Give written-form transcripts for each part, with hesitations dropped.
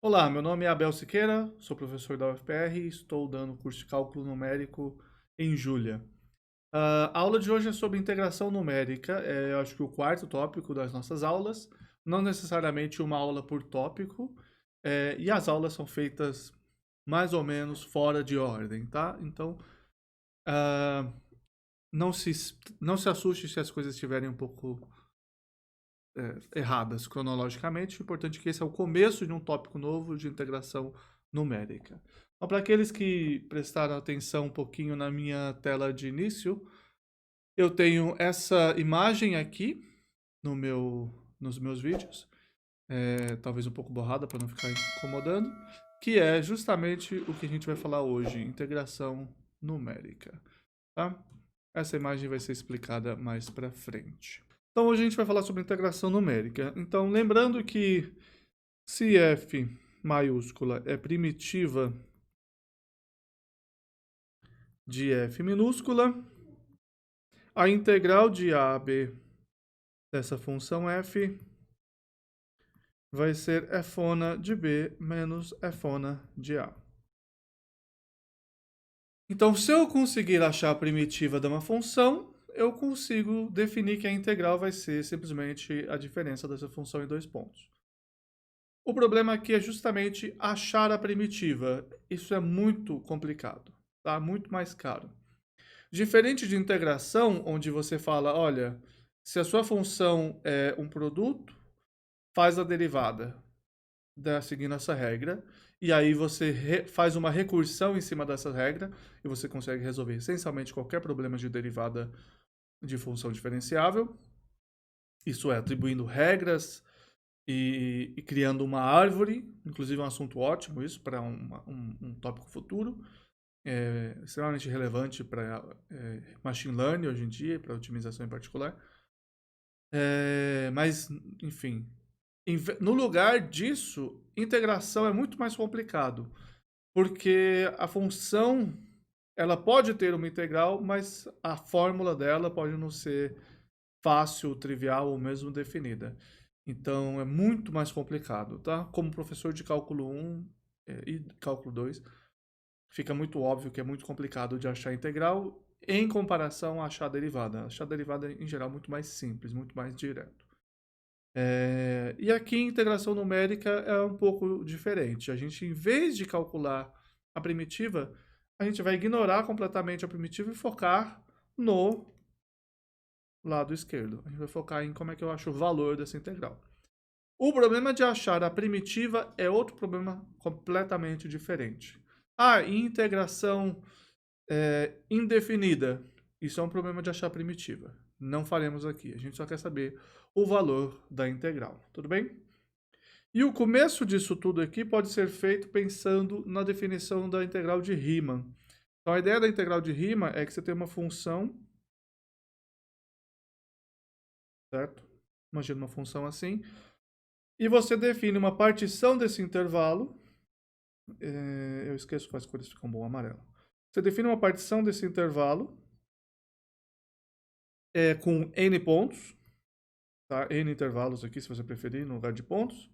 Olá, meu nome é Abel Siqueira, sou professor da UFPR e estou dando curso de cálculo numérico em Julia. A aula de hoje é sobre integração numérica, eu acho que o quarto tópico das nossas aulas, não necessariamente uma aula por tópico, e as aulas são feitas mais ou menos fora de ordem, tá? Então, ah, não se, não se assuste se as coisas estiverem um pouco erradas cronologicamente. O importante é que esse é o começo de um tópico novo de integração numérica. Então, para aqueles que prestaram atenção um pouquinho na minha tela de início, eu tenho essa imagem aqui nos meus vídeos, talvez um pouco borrada para não ficar incomodando, que é justamente o que a gente vai falar hoje, integração numérica. Tá? Essa imagem vai ser explicada mais para frente. Então hoje a gente vai falar sobre integração numérica. Então lembrando que se f maiúscula é primitiva de f minúscula, a integral de a a b dessa função f vai ser fona de b menos fona de a. Então, se eu conseguir achar a primitiva de uma função, eu consigo definir que a integral vai ser simplesmente a diferença dessa função em dois pontos. O problema aqui é justamente achar a primitiva. Isso é muito complicado, tá? Muito mais caro. Diferente de integração, onde você fala, olha, se a sua função é um produto, faz a derivada, seguindo essa regra, e aí você faz uma recursão em cima dessa regra, e você consegue resolver essencialmente qualquer problema de derivada de função diferenciável. Isso é, atribuindo regras e criando uma árvore, inclusive um assunto ótimo isso para um tópico futuro, extremamente relevante para machine learning hoje em dia, para otimização em particular. Mas, enfim, no lugar disso, integração é muito mais complicado, porque a função ela pode ter uma integral, mas a fórmula dela pode não ser fácil, trivial ou mesmo definida. Então é muito mais complicado, tá? Como professor de cálculo 1 e cálculo 2, fica muito óbvio que é muito complicado de achar integral em comparação a achar a derivada. Achar a derivada, em geral, é muito mais simples, muito mais direto. E aqui integração numérica é um pouco diferente. A gente, em vez de calcular a primitiva, a gente vai ignorar completamente a primitiva e focar no lado esquerdo. A gente vai focar em como é que eu acho o valor dessa integral. O problema de achar a primitiva é outro problema completamente diferente. E integração indefinida. Isso é um problema de achar primitiva. Não faremos aqui. A gente só quer saber o valor da integral. Tudo bem? E o começo disso tudo aqui pode ser feito pensando na definição da integral de Riemann. Então, a ideia da integral de Riemann é que você tem uma função, certo? Imagina uma função assim. E você define uma partição desse intervalo. Eu esqueço quais cores ficam bom, amarelo. Você define uma partição desse intervalo com n pontos, tá? N intervalos aqui, se você preferir, no lugar de pontos.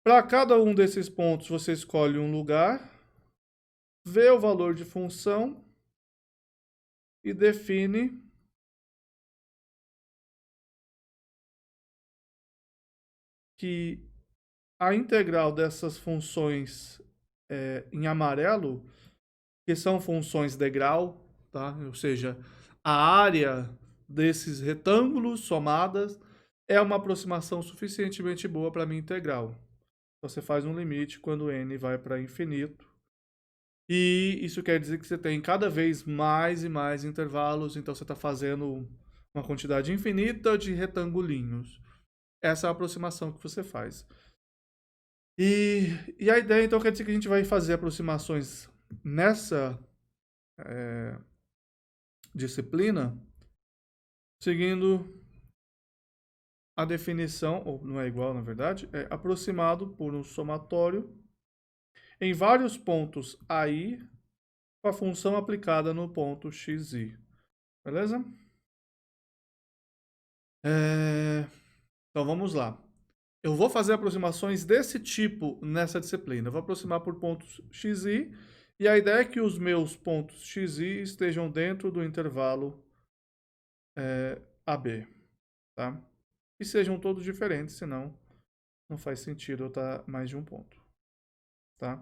Para cada um desses pontos, você escolhe um lugar, vê o valor de função e define que a integral dessas funções em amarelo, que são funções degrau, tá? Ou seja, a área desses retângulos somadas é uma aproximação suficientemente boa para a minha integral. Você faz um limite quando n vai para infinito. E isso quer dizer que você tem cada vez mais e mais intervalos, então você está fazendo uma quantidade infinita de retangulinhos. Essa é a aproximação que você faz. E a ideia, então, quer dizer que a gente vai fazer aproximações nessa disciplina seguindo a definição, ou não é igual, na verdade, é aproximado por um somatório em vários pontos AI com a função aplicada no ponto xi. Beleza? Então vamos lá. eu vou fazer aproximações desse tipo nessa disciplina. Eu vou aproximar por pontos xi, e a ideia é que os meus pontos xi estejam dentro do intervalo AB, tá? E sejam todos diferentes, senão não faz sentido eu estar mais de um ponto, tá?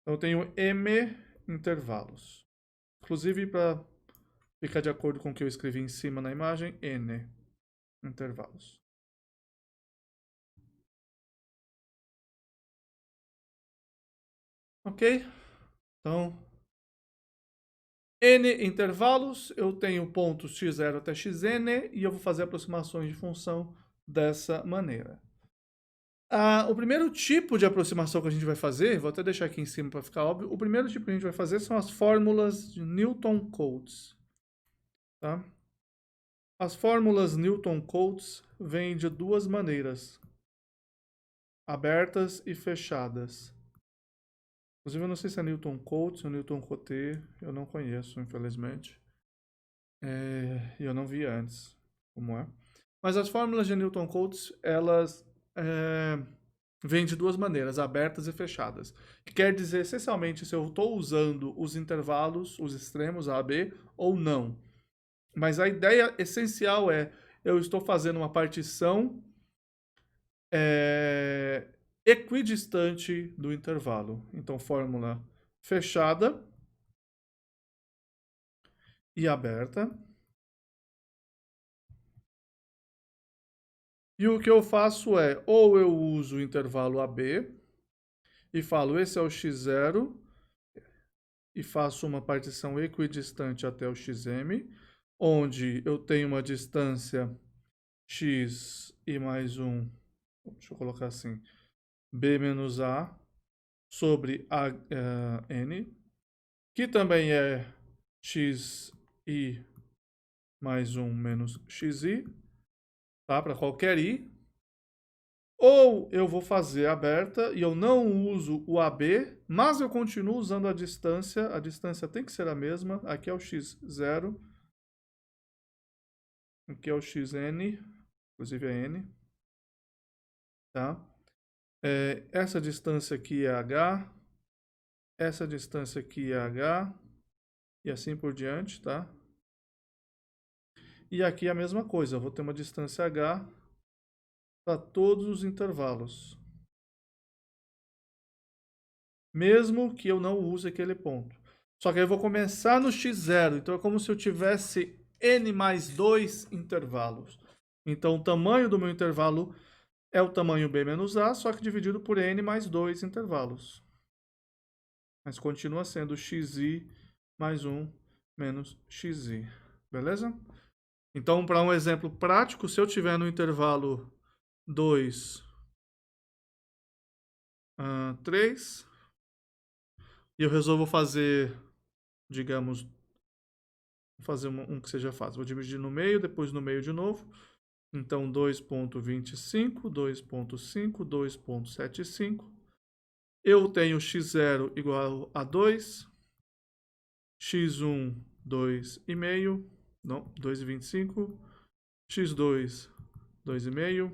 Então eu tenho M intervalos. Inclusive, para ficar de acordo com o que eu escrevi em cima na imagem, N intervalos. Ok? Então, N intervalos, eu tenho pontos x0 até xn, e eu vou fazer aproximações de função dessa maneira. O primeiro tipo de aproximação que a gente vai fazer, vou até deixar aqui em cima para ficar óbvio, o primeiro tipo que a gente vai fazer são as fórmulas de Newton-Cotes. Tá? As fórmulas Newton-Cotes vêm de duas maneiras, abertas e fechadas. Inclusive, eu não sei se é Newton-Cotes ou Newton-Cotes, eu não conheço, infelizmente. E eu não vi antes como é. Mas as fórmulas de Newton-Cotes, elas vêm de duas maneiras, abertas e fechadas. Que quer dizer, essencialmente, se eu estou usando os intervalos, os extremos, A, B, ou não. Mas a ideia essencial é, eu estou fazendo uma partição equidistante do intervalo. Então, fórmula fechada e aberta. E o que eu faço é, ou eu uso o intervalo AB e falo, esse é o x0, e faço uma partição equidistante até o xm, onde eu tenho uma distância x e mais um, deixa eu colocar assim, b menos a sobre n, que também é x i mais 1 menos xi, tá? Para qualquer i. Ou eu vou fazer aberta e eu não uso o AB, mas eu continuo usando a distância tem que ser a mesma, aqui é o x0, aqui é o xn, inclusive é n, tá? Essa distância aqui é h, essa distância aqui é h, e assim por diante, tá? E aqui é a mesma coisa, eu vou ter uma distância h para todos os intervalos. Mesmo que eu não use aquele ponto. Só que aí eu vou começar no x0, então é como se eu tivesse n mais 2 intervalos. Então o tamanho do meu intervalo é o tamanho b menos a, só que dividido por n mais 2 intervalos. Mas continua sendo xi mais 1 menos xi. Beleza? Então, para um exemplo prático, se eu tiver no intervalo 2, 3, e eu resolvo fazer, digamos, vou fazer um que seja fácil. Vou dividir no meio, depois no meio de novo. Então, 2.25, 2.5, 2.75. Eu tenho x0 igual a 2, x1, 2,5, não, 2,25, x2, 2,5,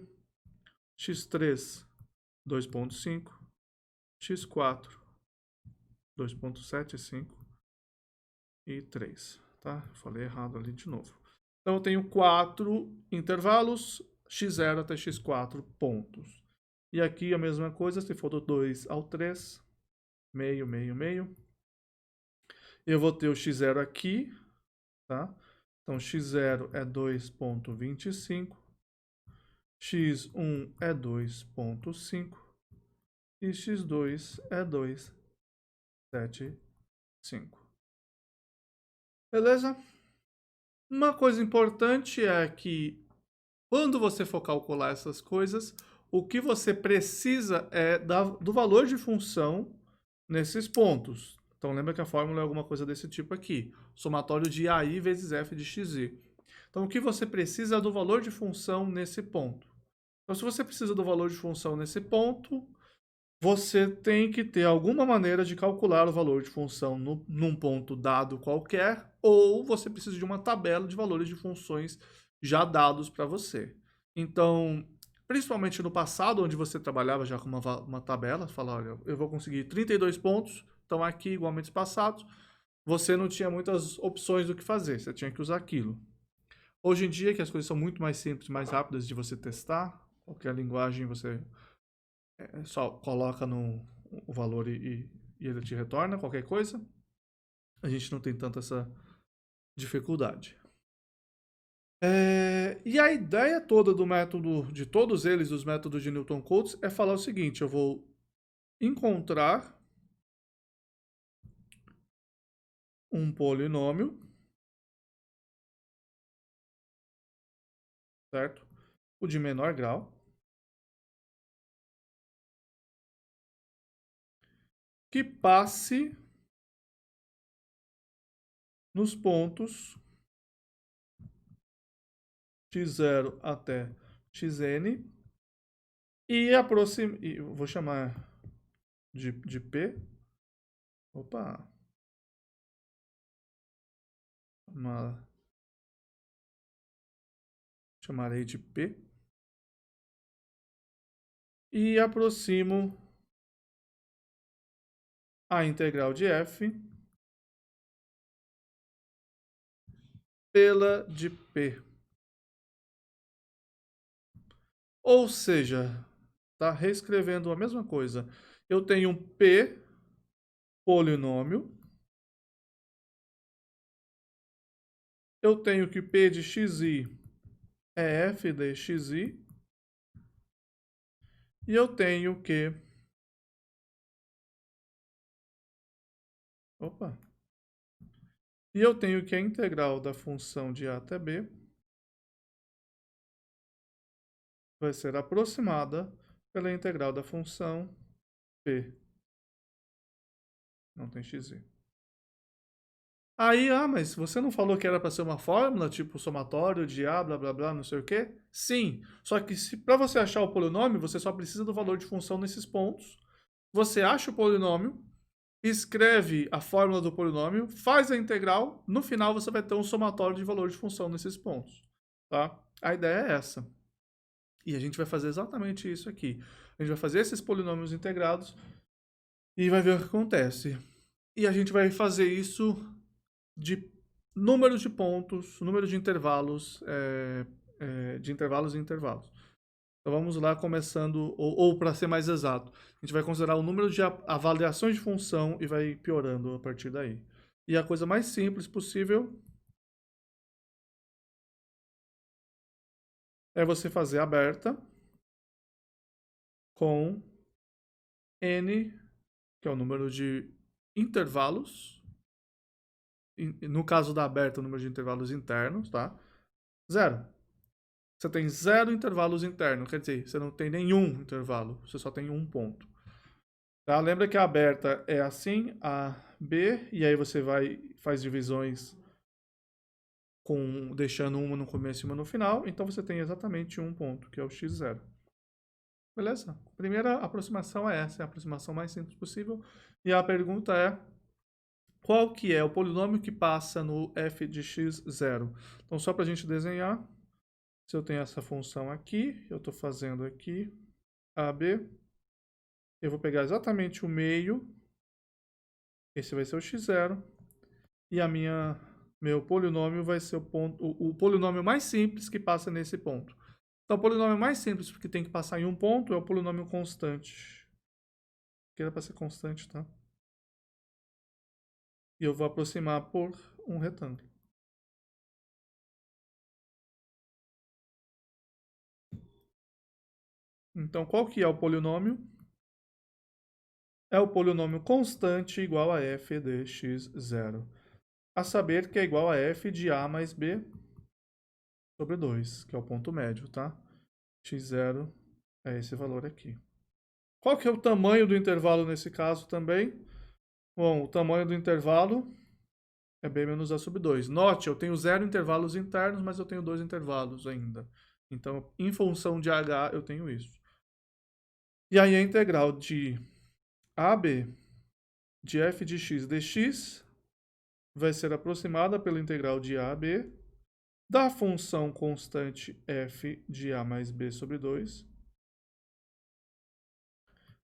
x3, 2.5, x4, 2.75 e 3. Tá? Falei errado ali de novo. Então, eu tenho 4 intervalos, x0 até x4 pontos. E aqui a mesma coisa, se for do 2 ao 3, meio, meio, meio. Eu vou ter o x0 aqui, tá? Então, x0 é 2.25, x1 é 2.5 e x2 é 2,75. Beleza? Uma coisa importante é que quando você for calcular essas coisas, o que você precisa é do valor de função nesses pontos. Então lembra que a fórmula é alguma coisa desse tipo aqui. Somatório de AI vezes f de xi. Então o que você precisa é do valor de função nesse ponto. Então se você precisa do valor de função nesse ponto, você tem que ter alguma maneira de calcular o valor de função num ponto dado qualquer, ou você precisa de uma tabela de valores de funções já dados para você. Então, principalmente no passado, onde você trabalhava já com uma tabela, fala, olha, eu vou conseguir 32 pontos, estão aqui igualmente espaçados, você não tinha muitas opções do que fazer, você tinha que usar aquilo. Hoje em dia, que as coisas são muito mais simples, mais rápidas de você testar, qualquer linguagem você só coloca o valor e ele te retorna qualquer coisa, a gente não tem tanta essa dificuldade. E a ideia toda do método, de todos eles, dos métodos de Newton Cotes, é falar o seguinte: eu vou encontrar um polinômio, certo? O de menor grau, que passe nos pontos x0 até xn e aproxime, vou chamar de P. Opa! Chamarei de P. E aproximo a integral de f pela de P. Ou seja, tá reescrevendo a mesma coisa. Eu tenho um P polinômio. Eu tenho que P de xi é f de xi. E eu tenho que... Opa! E eu tenho que a integral da função de a até b vai ser aproximada pela integral da função p. Não tem xi. Aí, mas você não falou que era para ser uma fórmula, tipo somatório de A, blá, blá, blá, não sei o quê? Sim, só que para você achar o polinômio, você só precisa do valor de função nesses pontos. Você acha o polinômio, escreve a fórmula do polinômio, faz a integral, no final você vai ter um somatório de valor de função nesses pontos, tá? A ideia é essa. E a gente vai fazer exatamente isso aqui. A gente vai fazer esses polinômios integrados e vai ver o que acontece. E a gente vai fazer isso de números de pontos, número de intervalos, de intervalos em intervalos. Então vamos lá, começando, ou para ser mais exato, a gente vai considerar o número de avaliações de função e vai piorando a partir daí. E a coisa mais simples possível é você fazer aberta com n, que é o número de intervalos. No caso da aberta, o número de intervalos internos, tá? 0. Você tem 0 intervalos internos, quer dizer, você não tem nenhum intervalo, você só tem um ponto. Tá? Lembra que a aberta é assim, A, B, e aí você faz divisões deixando uma no começo e uma no final, então você tem exatamente um ponto, que é o x0. Beleza? A primeira aproximação é essa, é a aproximação mais simples possível. E a pergunta é, qual que é o polinômio que passa no f de x0? Então, só para a gente desenhar, se eu tenho essa função aqui, eu estou fazendo aqui AB, eu vou pegar exatamente o meio, esse vai ser o x0, e meu polinômio vai ser o polinômio mais simples que passa nesse ponto. Então, o polinômio mais simples que tem que passar em um ponto é o polinômio constante. Que era para ser constante, tá? E eu vou aproximar por um retângulo. Então, qual que é o polinômio? É o polinômio constante igual a f de x0. A saber que é igual a f de a mais b sobre 2, que é o ponto médio, tá? x0 é esse valor aqui. Qual que é o tamanho do intervalo nesse caso também? Bom, o tamanho do intervalo é b menos a sobre 2. Note, eu tenho 0 intervalos internos, mas eu tenho 2 intervalos ainda. Então, em função de h, eu tenho isso. E aí a integral de AB de f de x dx vai ser aproximada pela integral de AB da função constante f de a mais b sobre 2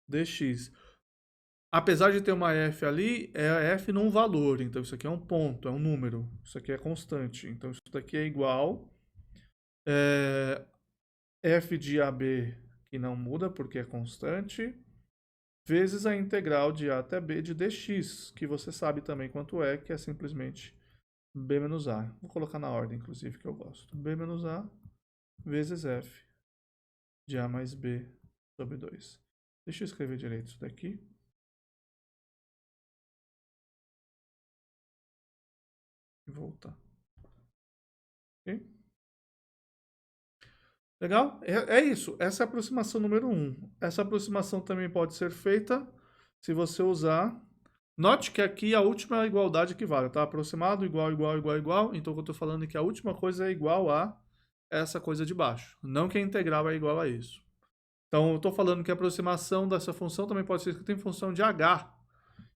dx. Apesar de ter uma f ali, é a f num valor. Então, isso aqui é um ponto, é um número. Isso aqui é constante. Então, isso daqui é igual f de AB, que não muda porque é constante, vezes a integral de a até b de dx, que você sabe também quanto é, que é simplesmente b menos a. Vou colocar na ordem, inclusive, que eu gosto. b menos a vezes f de a mais b sobre 2. Deixa eu escrever direito isso daqui. E voltar. Ok? Legal? É isso. Essa é a aproximação número 1. Essa aproximação também pode ser feita se você usar... Note que aqui a última igualdade que vale, tá? Aproximado, igual, igual, igual, igual. Então, o que eu estou falando é que a última coisa é igual a essa coisa de baixo. Não que a integral é igual a isso. Então, eu estou falando que a aproximação dessa função também pode ser escrita em função de h.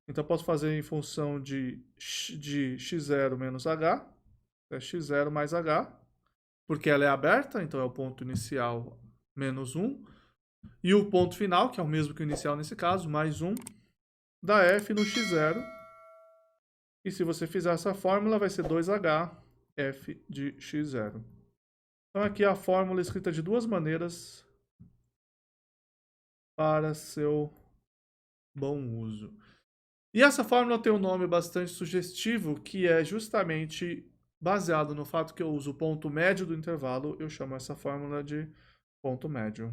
Então, eu posso fazer em função de x0 menos h, é x0 mais h, porque ela é aberta, então é o ponto inicial menos 1, e o ponto final, que é o mesmo que o inicial nesse caso, mais 1, da f no x0. E se você fizer essa fórmula, vai ser 2h f de x0. Então, aqui a fórmula é escrita de duas maneiras para seu bom uso. E essa fórmula tem um nome bastante sugestivo, que é justamente baseado no fato que eu uso o ponto médio do intervalo. Eu chamo essa fórmula de ponto médio.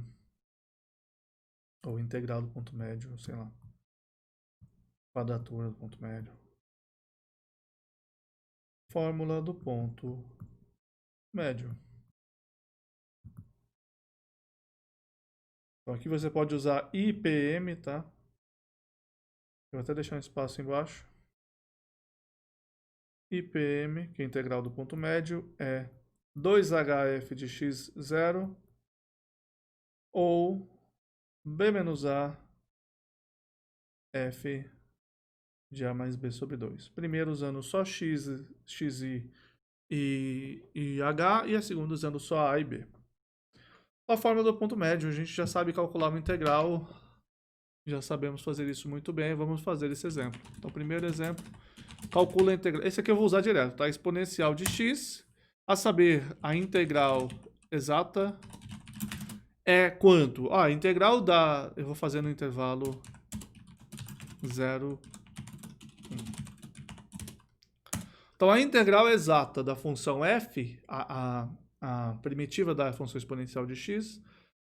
Ou integral do ponto médio, sei lá. Quadratura do ponto médio. Fórmula do ponto médio. Então aqui você pode usar IPM, tá? Eu vou até deixar um espaço embaixo. IPM, que é a integral do ponto médio, é 2hf de x0 ou b menos a f de a mais b sobre 2. Primeiro usando só x, xi e h, e a segunda usando só a e b. A fórmula do ponto médio, a gente já sabe calcular uma integral, já sabemos fazer isso muito bem, vamos fazer esse exemplo. Então, primeiro exemplo, calcula a integral. Esse aqui eu vou usar direto, tá? Exponencial de x, a saber, a integral exata é quanto? A integral da... Eu vou fazer no intervalo 0, 1. Então, a integral exata da função f, a primitiva da função exponencial de x,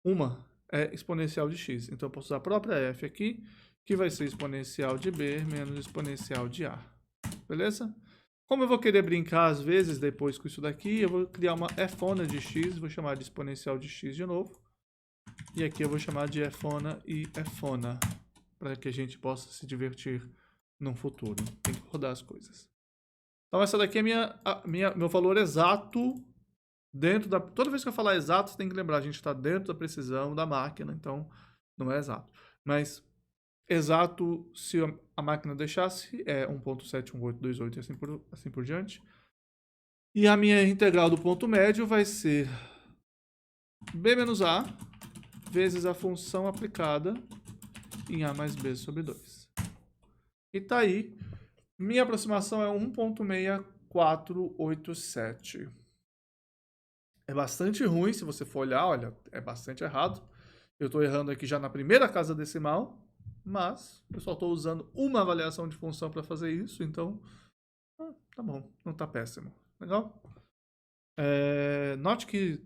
uma é exponencial de x. Então, eu posso usar a própria f aqui, que vai ser exponencial de b menos exponencial de a. Beleza? Como eu vou querer brincar às vezes depois com isso daqui, eu vou criar uma fona de x, vou chamar de exponencial de x de novo. E aqui eu vou chamar de fona e fona, para que a gente possa se divertir no futuro. Tem que rodar as coisas. Então, essa daqui é meu valor exato dentro da... Toda vez que eu falar exato, você tem que lembrar, a gente está dentro da precisão da máquina, então não é exato. Mas exato, se a máquina deixasse, é 1.71828 e assim por diante. E a minha integral do ponto médio vai ser b menos a vezes a função aplicada em a mais b sobre 2. E tá aí. Minha aproximação é 1.6487. É bastante ruim se você for olhar, olha, é bastante errado. Eu estou errando aqui já na primeira casa decimal, mas eu só estou usando uma avaliação de função para fazer isso, então tá bom, não tá péssimo. Legal? Note que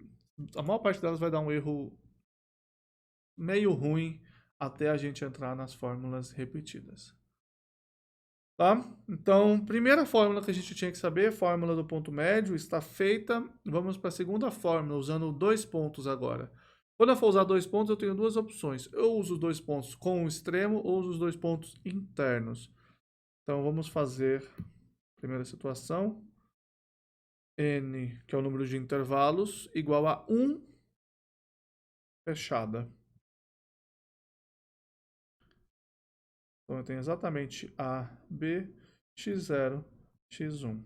a maior parte delas vai dar um erro meio ruim até a gente entrar nas fórmulas repetidas. Tá? Então, primeira fórmula que a gente tinha que saber, fórmula do ponto médio, está feita. Vamos para a segunda fórmula, usando 2 pontos agora. Quando eu for usar 2 pontos, eu tenho duas opções. Eu uso os 2 pontos com o extremo ou uso os 2 pontos internos. Então, vamos fazer a primeira situação. N, que é o número de intervalos, igual a 1 fechada. Então, eu tenho exatamente A, B, x0, x1.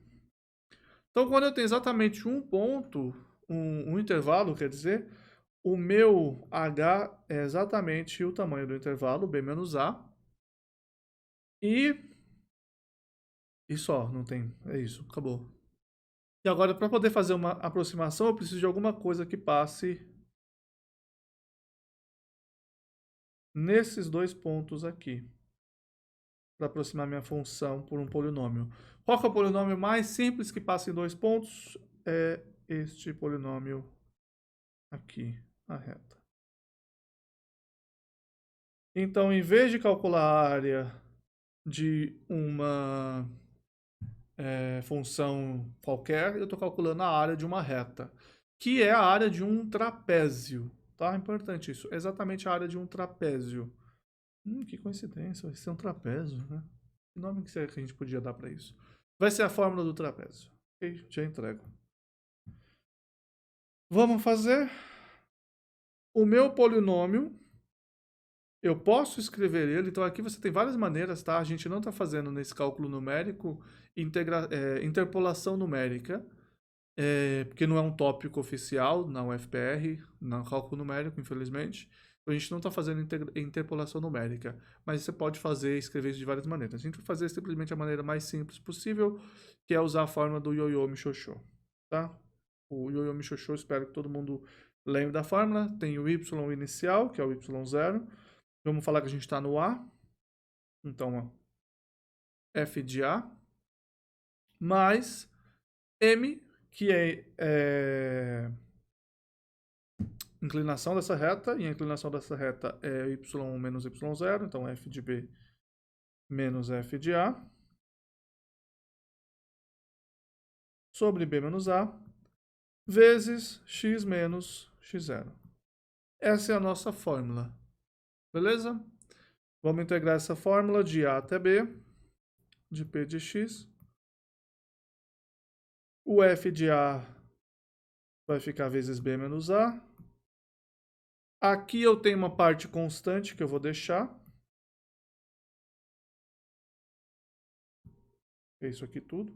Então, quando eu tenho exatamente um ponto, um intervalo, quer dizer, o meu h é exatamente o tamanho do intervalo, b menos a. E só, não tem, é isso, acabou. E agora, para poder fazer uma aproximação, eu preciso de alguma coisa que passe nesses dois pontos aqui, para aproximar minha função por um polinômio. Qual que é o polinômio mais simples que passa em dois pontos? É este polinômio aqui, a reta. Então, em vez de calcular a área de uma função qualquer, eu estou calculando a área de uma reta, que é a área de um trapézio. Tá? Importante isso. É exatamente a área de um trapézio. Que coincidência, vai ser um trapézio, né? Que nome que a gente podia dar para isso? Vai ser a fórmula do trapézio. Ok, já entrego. Vamos fazer o meu polinômio. Eu posso escrever ele, então aqui você tem várias maneiras, tá? A gente não está fazendo nesse cálculo numérico interpolação numérica, porque não é um tópico oficial na UFPR, no cálculo numérico, infelizmente. A gente não está fazendo interpolação numérica, mas você pode escrever isso de várias maneiras. A gente vai fazer simplesmente a maneira mais simples possível, que é usar a fórmula do Yo-Yo Michocho, tá? O Yo-Yo Michocho, espero que todo mundo lembre da fórmula. Tem o y inicial, que é o y0. Vamos falar que a gente está no A. Então, ó, f de A, mais m, que é inclinação dessa reta, e a inclinação dessa reta é y menos y0, então f de B menos f de A, sobre B menos A, vezes x menos x0. Essa é a nossa fórmula, beleza? Vamos integrar essa fórmula de A até B, de P de x. O f de A vai ficar vezes B menos A. Aqui eu tenho uma parte constante que eu vou deixar. É isso aqui tudo.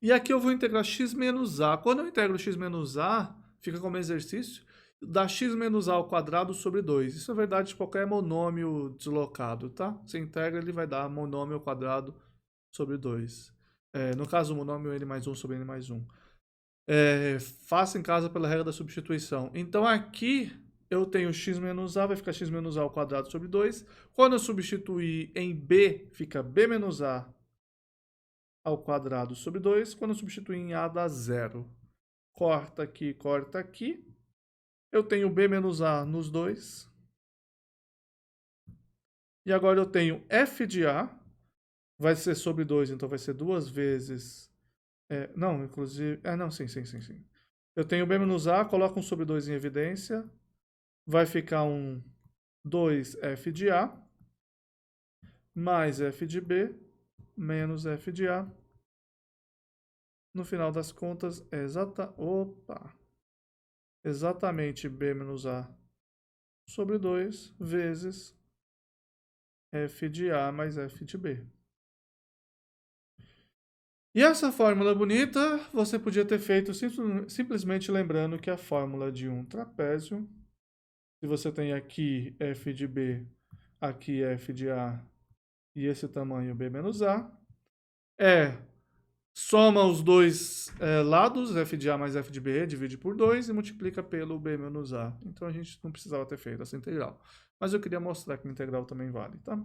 E aqui eu vou integrar x menos a. Quando eu integro x menos a, fica como exercício, dá x menos a ao quadrado sobre 2. Isso é verdade de qualquer monômio deslocado, tá? Você integra, ele vai dar monômio ao quadrado sobre 2. No caso, o monômio n mais 1 sobre n mais 1. Faça em casa pela regra da substituição. Então aqui eu tenho x menos a, vai ficar x menos a ao quadrado sobre 2. Quando eu substituir em b, fica b menos a ao quadrado sobre 2. Quando eu substituir em a, dá 0. Corta aqui, corta aqui. Eu tenho b menos a nos dois. E agora eu tenho f de a, vai ser sobre 2, então vai ser 2 vezes... não, inclusive... não, sim. Eu tenho b menos a, coloco um sobre 2 em evidência. Vai ficar um 2f de a, mais f de b, menos f de a. No final das contas, é exatamente b menos a sobre 2 vezes f de a mais f de b. E essa fórmula bonita, você podia ter feito simplesmente lembrando que a fórmula de um trapézio, se você tem aqui f de b, aqui f de a e esse tamanho b menos a, soma os dois lados, f de a mais f de b, divide por 2 e multiplica pelo b menos a. Então a gente não precisava ter feito essa integral. Mas eu queria mostrar que a integral também vale, tá?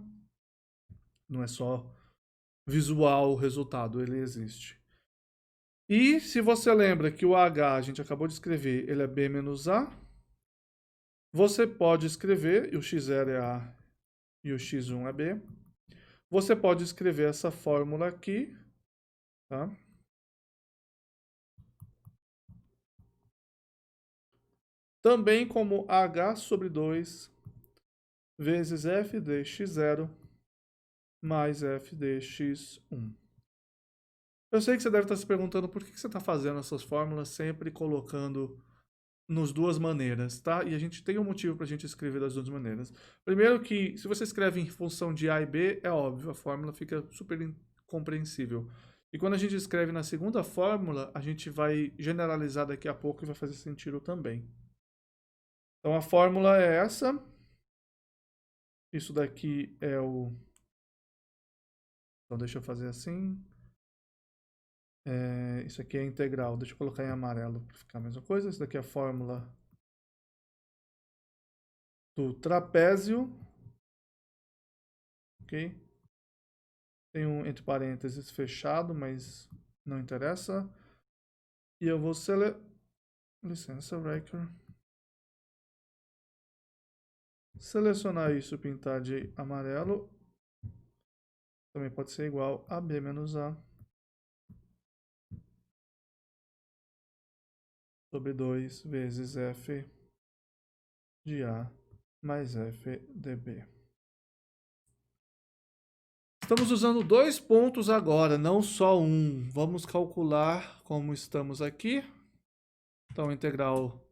Não é só visual o resultado, ele existe. E se você lembra que o h, a gente acabou de escrever, ele é b menos a, você pode escrever, e o x0 é a e o x1 é b, você pode escrever essa fórmula aqui, tá? Também como h sobre 2 vezes f de x0 mais f de x1. Eu sei que você deve estar se perguntando por que você está fazendo essas fórmulas sempre colocando nas duas maneiras, tá? E a gente tem um motivo para a gente escrever das duas maneiras. Primeiro que, se você escreve em função de a e b, é óbvio, a fórmula fica super compreensível. E quando a gente escreve na segunda fórmula, a gente vai generalizar daqui a pouco e vai fazer sentido também. Então a fórmula é essa. Isso daqui é o... Então deixa eu fazer assim. Isso aqui é integral. Deixa eu colocar em amarelo para ficar a mesma coisa. Isso daqui é a fórmula do trapézio. Ok? Tem um entre parênteses fechado, mas não interessa. E eu vou licença, Wrecker. Selecionar isso e pintar de amarelo. Também pode ser igual a B menos A sobre 2 vezes F de A mais F de B. Estamos usando 2 pontos agora, não só um. Vamos calcular como estamos aqui. Então, integral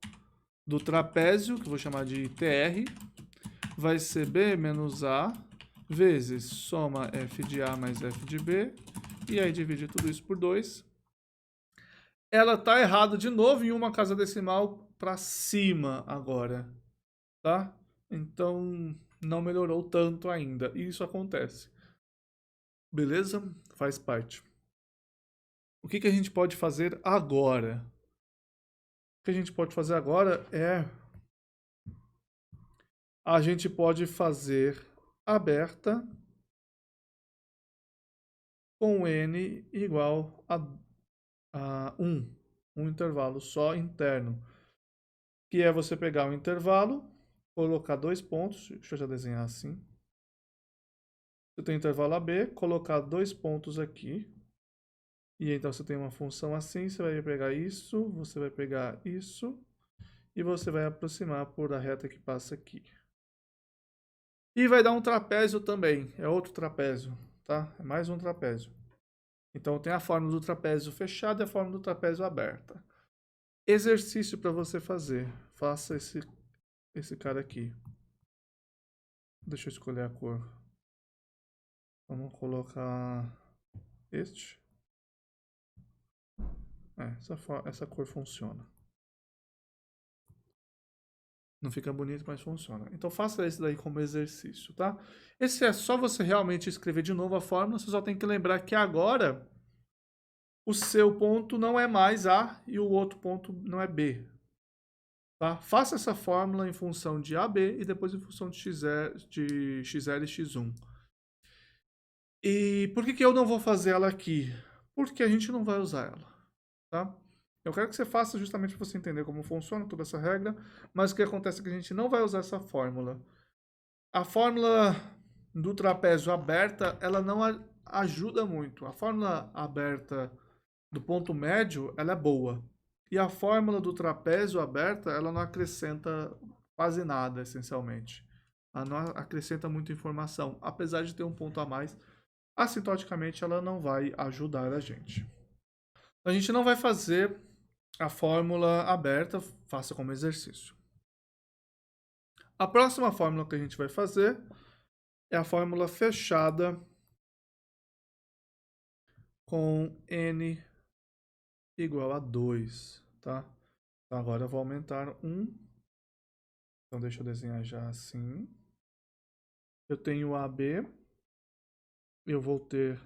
do trapézio, que eu vou chamar de TR, vai ser B menos A vezes soma F de A mais F de B. E aí dividir tudo isso por 2. Ela está errada de novo em uma casa decimal para cima agora, tá? Então, não melhorou tanto ainda. E isso acontece. Beleza? Faz parte. O que a gente pode fazer agora? O que a gente pode fazer agora é... A gente pode fazer aberta com n igual a 1. Um intervalo só interno. Que é você pegar um intervalo, colocar 2 pontos. Deixa eu já desenhar assim. Você tem o intervalo AB, colocar 2 pontos aqui. E então você tem uma função assim, você vai pegar isso, você vai pegar isso, e você vai aproximar por a reta que passa aqui. E vai dar um trapézio também, é outro trapézio, tá? É mais um trapézio. Então tem a fórmula do trapézio fechado e a fórmula do trapézio aberta. Exercício para você fazer. Faça esse cara aqui. Deixa eu escolher a cor. Vamos colocar este. Essa cor funciona. Não fica bonito, mas funciona. Então faça esse daí como exercício, tá? Esse é só você realmente escrever de novo a fórmula, você só tem que lembrar que agora o seu ponto não é mais A e o outro ponto não é B. Tá? Faça essa fórmula em função de AB e depois em função de XR e X1. E por que eu não vou fazer ela aqui? Porque a gente não vai usar ela, tá? Eu quero que você faça justamente para você entender como funciona toda essa regra, mas o que acontece é que a gente não vai usar essa fórmula. A fórmula do trapézio aberta, ela não ajuda muito. A fórmula aberta do ponto médio, ela é boa. E a fórmula do trapézio aberta, ela não acrescenta quase nada, essencialmente. Ela não acrescenta muita informação. Apesar de ter um ponto a mais, assintoticamente ela não vai ajudar a gente. A gente não vai fazer a fórmula aberta, faça como exercício. A próxima fórmula que a gente vai fazer é a fórmula fechada com n igual a 2, tá? Então agora eu vou aumentar 1. Então deixa eu desenhar já assim. Eu tenho AB. Eu vou ter...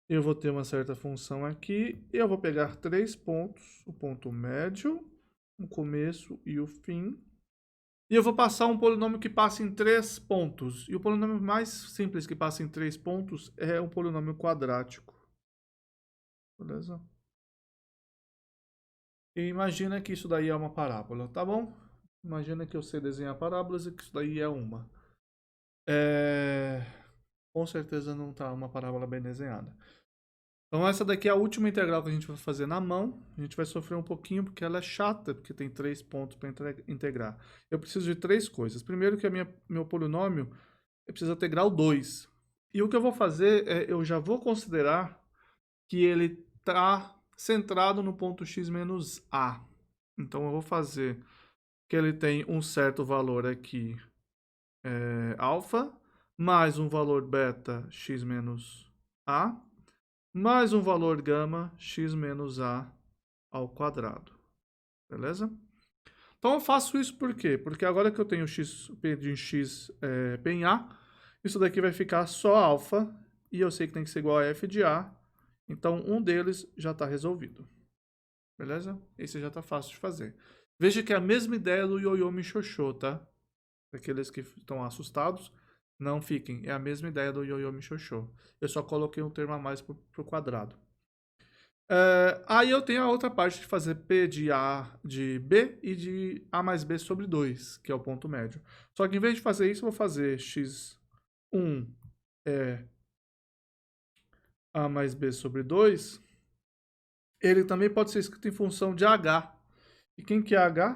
Eu vou ter uma certa função aqui. E eu vou pegar 3 pontos. O ponto médio, o começo e o fim. E eu vou passar um polinômio que passa em 3 pontos. E o polinômio mais simples que passa em 3 pontos é um polinômio quadrático. Beleza? E imagina que isso daí é uma parábola, tá bom? Imagina que eu sei desenhar parábolas e que isso daí é uma. Com certeza não está uma parábola bem desenhada. Então essa daqui é a última integral que a gente vai fazer na mão. A gente vai sofrer um pouquinho porque ela é chata, porque tem 3 pontos para integrar. Eu preciso de 3 coisas. Primeiro que meu polinômio precisa ter grau 2. E o que eu vou fazer é, eu já vou considerar que ele está centrado no ponto x menos a. Então eu vou fazer que ele tem um certo valor aqui, alfa, mais um valor beta x menos a, mais um valor gama x menos a ao quadrado. Beleza? Então eu faço isso por quê? Porque agora que eu tenho x, p de x p em a, isso daqui vai ficar só alfa, e eu sei que tem que ser igual a f de a, então um deles já está resolvido. Beleza? Esse já está fácil de fazer. Veja que é a mesma ideia do ioiô michoxô, tá? Aqueles que estão assustados, não fiquem. É a mesma ideia do ioiô michoxô. Eu só coloquei um termo a mais para o quadrado. Aí eu tenho a outra parte de fazer P de A de B e de A mais B sobre 2, que é o ponto médio. Só que em vez de fazer isso, eu vou fazer x1 é A mais B sobre 2. Ele também pode ser escrito em função de H. E quem que é H?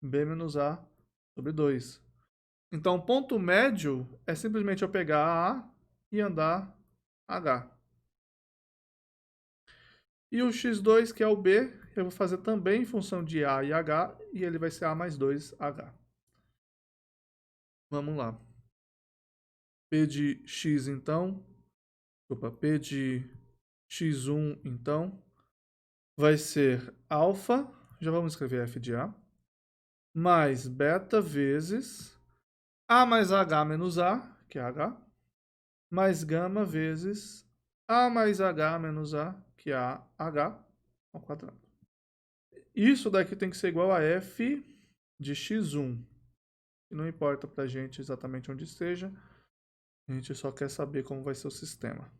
B menos A sobre 2. Então, o ponto médio é simplesmente eu pegar A e andar H. E o x2, que é o B, eu vou fazer também em função de A e H, e ele vai ser A mais 2H. Vamos lá. P de x, então. Opa, P de x1, então, vai ser alfa, já vamos escrever f de A, mais beta vezes A mais H menos A, que é H, mais gama vezes A mais H menos A, que é H, ao quadrado. Isso daqui tem que ser igual a f de x1. E não importa para a gente exatamente onde esteja, a gente só quer saber como vai ser o sistema.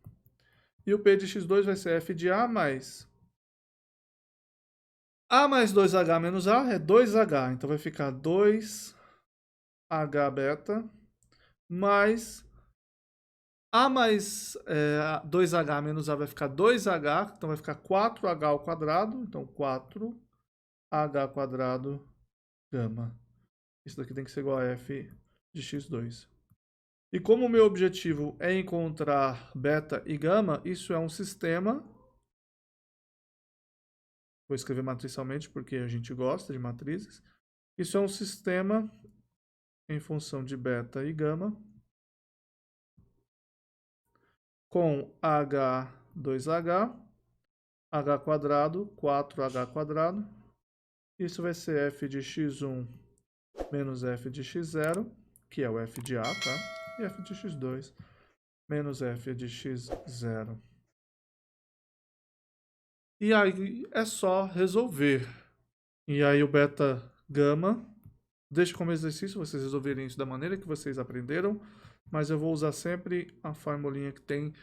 E o P de x2 vai ser f de A mais 2H menos A é 2H. Então vai ficar 2H beta mais A mais 2H menos A vai ficar 2H. Então vai ficar 4H ao quadrado. Então 4H quadrado gama. Isso daqui tem que ser igual a f de x2. E como o meu objetivo é encontrar beta e gama, isso é um sistema. Vou escrever matricialmente porque a gente gosta de matrizes. Isso é um sistema em função de beta e gama com h 2h, h quadrado, 4h quadrado. Isso vai ser f de x1 menos f de x0, que é o f de a, tá? E f de x2 menos f de x0. E aí é só resolver. E aí o beta gama, deixe como exercício vocês resolverem isso da maneira que vocês aprenderam, mas eu vou usar sempre a formulinha que tem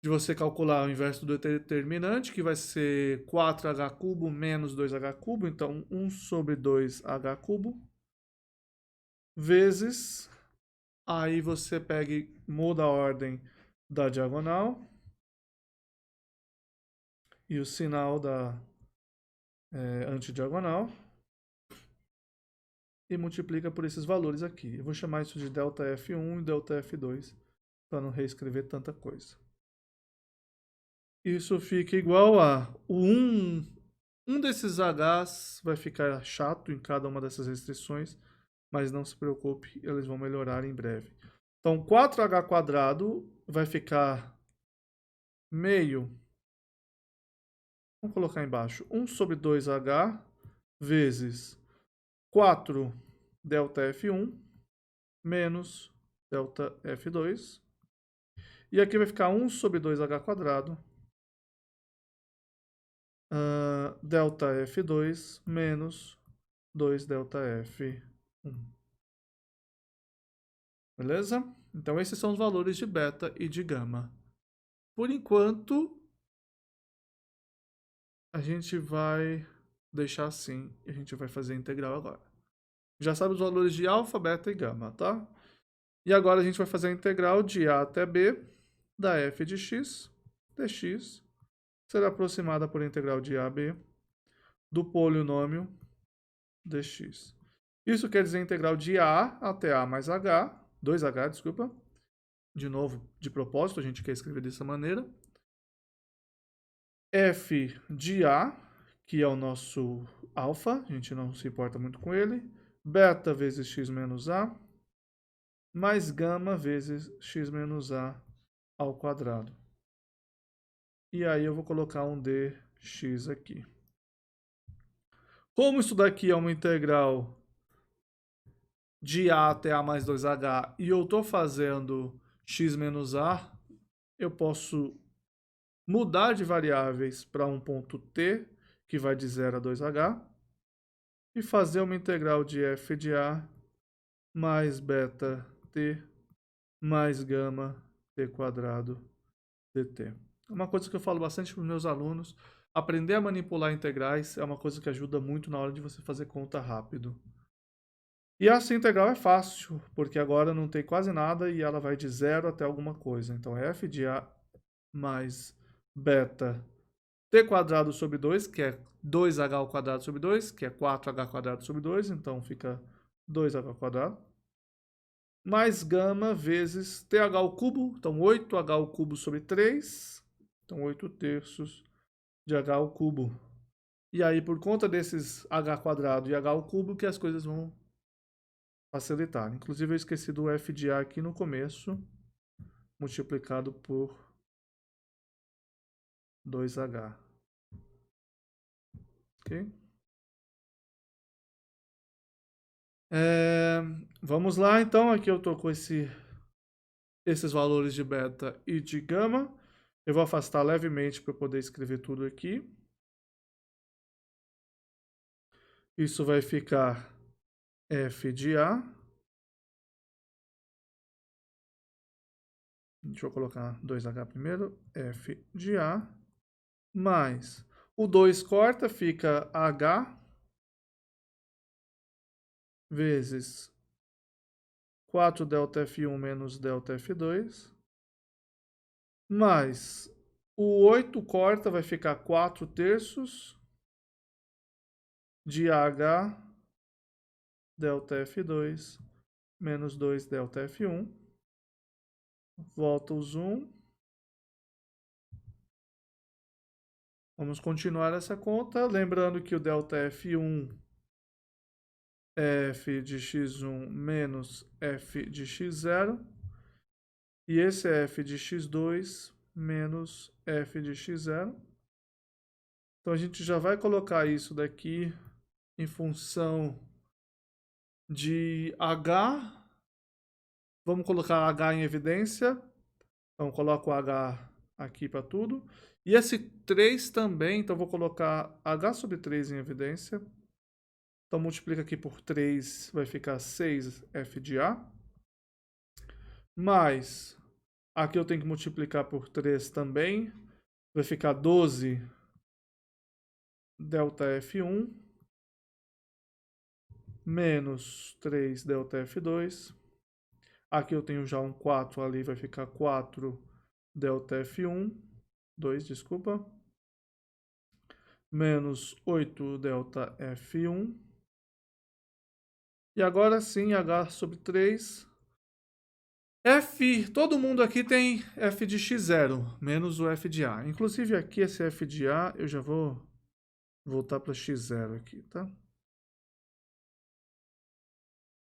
de você calcular o inverso do determinante, que vai ser 4h cubo menos 2h cubo, então 1 sobre 2h cubo, vezes, aí você pega e muda a ordem da diagonal, e o sinal da antidiagonal, e multiplica por esses valores aqui. Eu vou chamar isso de ΔF1 e ΔF2, para não reescrever tanta coisa. Isso fica igual a o 1 desses H's vai ficar chato em cada uma dessas restrições, mas não se preocupe, eles vão melhorar em breve. Então, 4h quadrado vai ficar meio, vamos colocar embaixo, 1 sobre 2h vezes 4 ΔF1 menos ΔF2. E aqui vai ficar 1 sobre 2h quadrado delta F2 menos 2 delta F1. Beleza? Então esses são os valores de beta e de gama. Por enquanto, a gente vai deixar assim e a gente vai fazer a integral agora. Já sabe os valores de alfa, beta e gama, tá? E agora a gente vai fazer a integral de A até B da f de x dx será aproximada por integral de A a B do polinômio dx. Isso quer dizer integral de A até A mais H, 2H, desculpa. De novo, de propósito, a gente quer escrever dessa maneira. F de A, que é o nosso alfa, a gente não se importa muito com ele. Beta vezes x menos A, mais gama vezes x menos a ao quadrado. E aí eu vou colocar um dx aqui. Como isso daqui é uma integral de a até a mais 2h e eu estou fazendo x menos a, eu posso mudar de variáveis para um ponto t, que vai de 0 a 2h, e fazer uma integral de f de a mais beta t mais gama t quadrado dt. É uma coisa que eu falo bastante para os meus alunos. Aprender a manipular integrais é uma coisa que ajuda muito na hora de você fazer conta rápido. E essa integral é fácil, porque agora não tem quase nada e ela vai de 0 até alguma coisa. Então, é f de a mais beta t quadrado sobre 2, que é 2h ao quadrado sobre 2, que é 4h quadrado sobre 2, então fica 2h ao quadrado, mais gama vezes th ao cubo, então 8h ao cubo sobre 3, então 8 terços de h ao cubo. E aí, por conta desses h quadrado e h ao cubo, que as coisas vão facilitar. Inclusive, eu esqueci do f de a aqui no começo, multiplicado por 2h. Ok? Vamos lá, então. Aqui eu estou com esses valores de beta e de gama. Eu vou afastar levemente para poder escrever tudo aqui. Isso vai ficar f de a. Deixa eu colocar 2h primeiro. F de a mais o 2 corta, fica h vezes 4 ΔF1 menos ΔF2, mais o 8 corta, vai ficar 4 terços de AH ΔF2 menos 2 ΔF1. Volta o zoom. Vamos continuar essa conta, lembrando que o ΔF1 é f de x1 menos f de x0, e esse é f de x2 menos f de x0. Então, a gente já vai colocar isso daqui em função de h. Vamos colocar h em evidência. Então, coloco o h aqui para tudo. E esse 3 também, então vou colocar h sobre 3 em evidência. Então, multiplica aqui por 3, vai ficar 6f de a. Mais, aqui eu tenho que multiplicar por 3 também. Vai ficar 12 ΔF1 menos 3 ΔF2. Aqui eu tenho já um 4 ali, vai ficar 4 ΔF1, 2, desculpa, menos 8 ΔF1. E agora sim, h sobre 3. F, todo mundo aqui tem f de x0, menos o f de a. Inclusive aqui esse f de a, eu já vou voltar para x0 aqui, tá?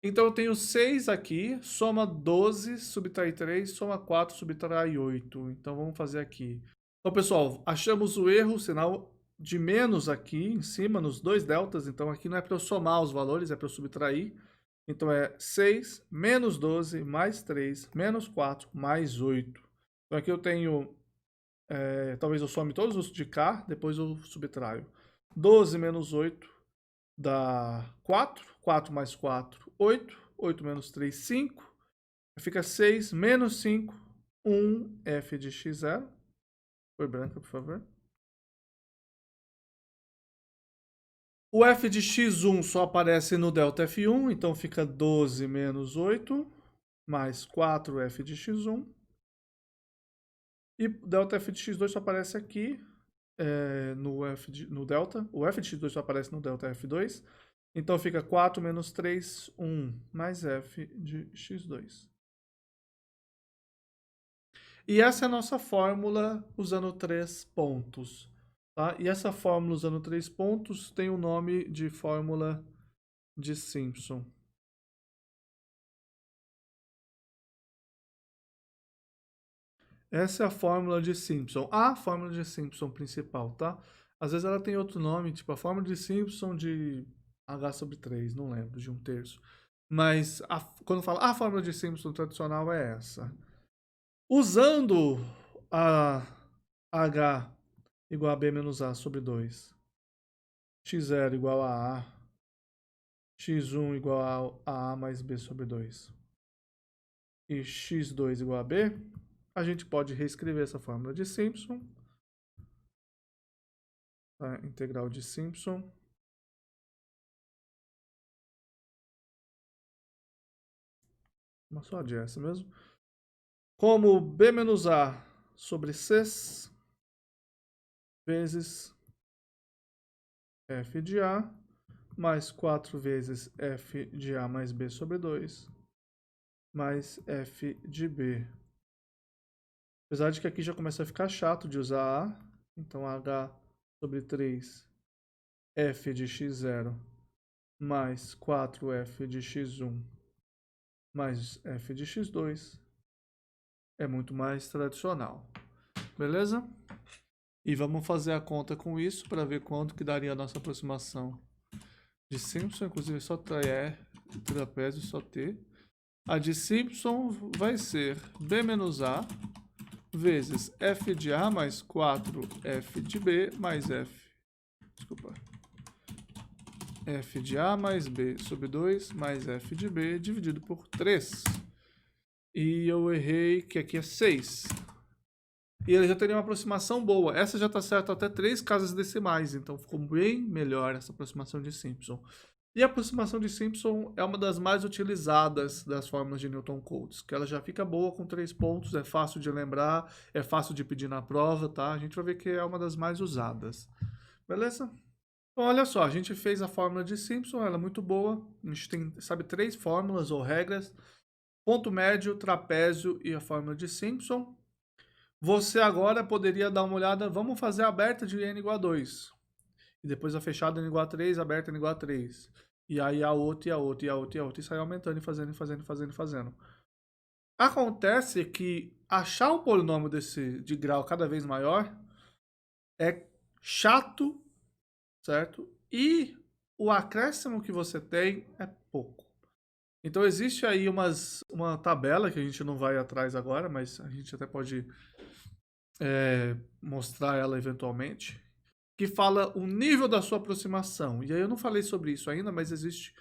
Então eu tenho 6 aqui, soma 12, subtrai 3, soma 4, subtrai 8. Então vamos fazer aqui. Então, pessoal, achamos o erro, sinal de menos aqui em cima, nos dois deltas. Então aqui não é para eu somar os valores, é para eu subtrair. Então é 6 menos 12 mais 3 menos 4 mais 8. Então aqui eu tenho, talvez eu some todos os de cá, depois eu subtraio. 12 menos 8 dá 4. 4 mais 4, 8. 8 menos 3, 5. Fica 6 menos 5, 1 f de x0. Cor branca, por favor. O f de x1 só aparece no ΔF1, então fica 12 menos 8, mais 4f de x1. E ΔF de x2 só aparece aqui, no delta. O f de x2 só aparece no ΔF2. Então fica 4 menos 3, 1, mais f de x2. E essa é a nossa fórmula usando 3 pontos. Tá? E essa fórmula usando 3 pontos tem o nome de fórmula de Simpson. Essa é a fórmula de Simpson. A fórmula de Simpson principal, tá? Às vezes ela tem outro nome, tipo a fórmula de Simpson de H sobre 3, não lembro, de 1/3. Mas quando fala a fórmula de Simpson tradicional é essa. Usando a H igual a B menos A sobre 2, x0 igual a x1 igual a mais B sobre 2 e x2 igual a B, a gente pode reescrever essa fórmula de Simpson. Tá? Integral de Simpson. Uma só de essa mesmo. Como B menos A sobre C vezes f de A mais 4 vezes f de A mais B sobre 2 mais f de B. Apesar de que aqui já começa a ficar chato de usar A, então H sobre 3 f de x0 mais 4f de x1 mais f de x2 é muito mais tradicional. Beleza? E vamos fazer a conta com isso para ver quanto que daria a nossa aproximação de Simpson. Inclusive só trapézio, só T. A de Simpson vai ser B menos A vezes f de A mais 4f de B mais f de A mais B sobre 2 mais f de B dividido por 3. E eu errei que aqui é 6. E ele já teria uma aproximação boa. Essa já está certa até 3 casas decimais, então ficou bem melhor essa aproximação de Simpson. E a aproximação de Simpson é uma das mais utilizadas das fórmulas de Newton Cotes, que ela já fica boa com 3 pontos, é fácil de lembrar, é fácil de pedir na prova, tá? A gente vai ver que é uma das mais usadas. Beleza? Então, olha só, a gente fez a fórmula de Simpson, ela é muito boa. A gente tem, sabe, 3 fórmulas ou regras: ponto médio, trapézio e a fórmula de Simpson. Você agora poderia dar uma olhada, vamos fazer a aberta de n igual a 2. E depois a fechada n igual a 3, a aberta n igual a 3. E aí a outra, e a outra, e a outra, e a outra. E sai aumentando e fazendo, e fazendo, e fazendo, e fazendo. Acontece que achar um polinômio de grau cada vez maior é chato, certo? E o acréscimo que você tem é pouco. Então existe aí uma tabela que a gente não vai atrás agora, mas a gente até pode mostrar ela eventualmente, que fala o nível da sua aproximação. E aí eu não falei sobre isso ainda, mas existe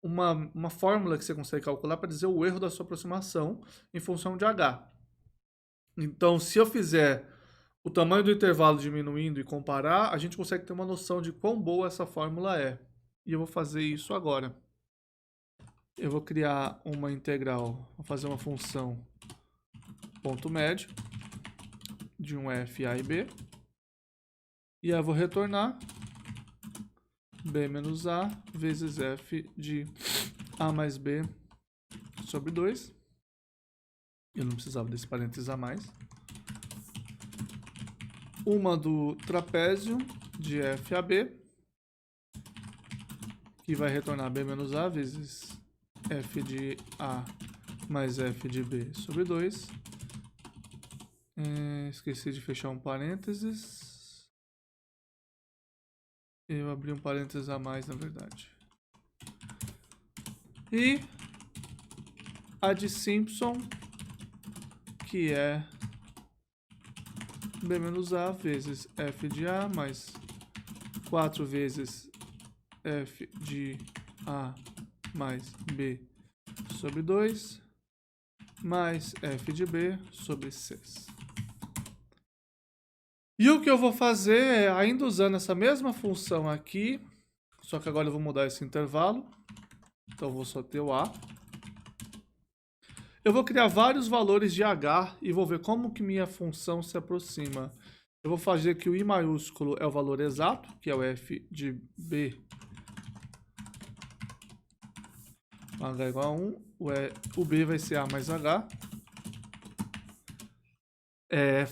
uma fórmula que você consegue calcular para dizer o erro da sua aproximação em função de H. Então, se eu fizer o tamanho do intervalo diminuindo e comparar, a gente consegue ter uma noção de quão boa essa fórmula é. E eu vou fazer isso agora. Eu vou criar uma integral, vou fazer uma função ponto médio de um f, a e b. E eu vou retornar b menos a vezes f de a mais b sobre 2. Eu não precisava desse parênteses a mais. Uma do trapézio de f a b, que vai retornar b menos a vezes f de a mais f de b sobre 2. Esqueci de fechar um parênteses. Eu abri um parênteses a mais, na verdade. E a de Simpson, que é b menos a vezes f de a mais 4 vezes f de a mais b sobre 2 mais f de b sobre 6. E o que eu vou fazer é, ainda usando essa mesma função aqui, só que agora eu vou mudar esse intervalo. Então eu vou só ter o a. Eu vou criar vários valores de h e vou ver como que minha função se aproxima. Eu vou fazer que o i maiúsculo é o valor exato, que é o f de b. H igual a 1. O b vai ser a mais h.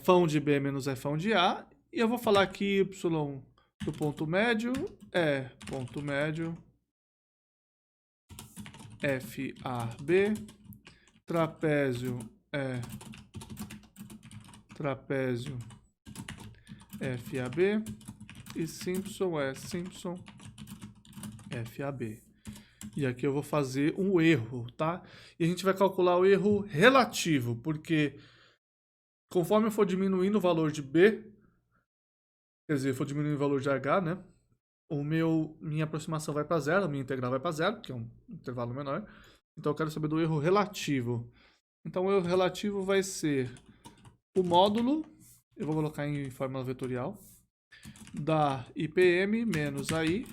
Fão de b menos fão de a. E eu vou falar que y do ponto médio é ponto médio FAB. Trapézio é trapézio FAB e Simpson é Simpson FAB. E aqui eu vou fazer um erro, tá? E a gente vai calcular o erro relativo, porque conforme eu for diminuindo o valor de B, quer dizer, for diminuindo o valor de H, né? Minha aproximação vai para zero, a minha integral vai para zero, que é um intervalo menor. Então eu quero saber do erro relativo. Então o erro relativo vai ser o módulo, eu vou colocar em fórmula vetorial, da IPM menos AI,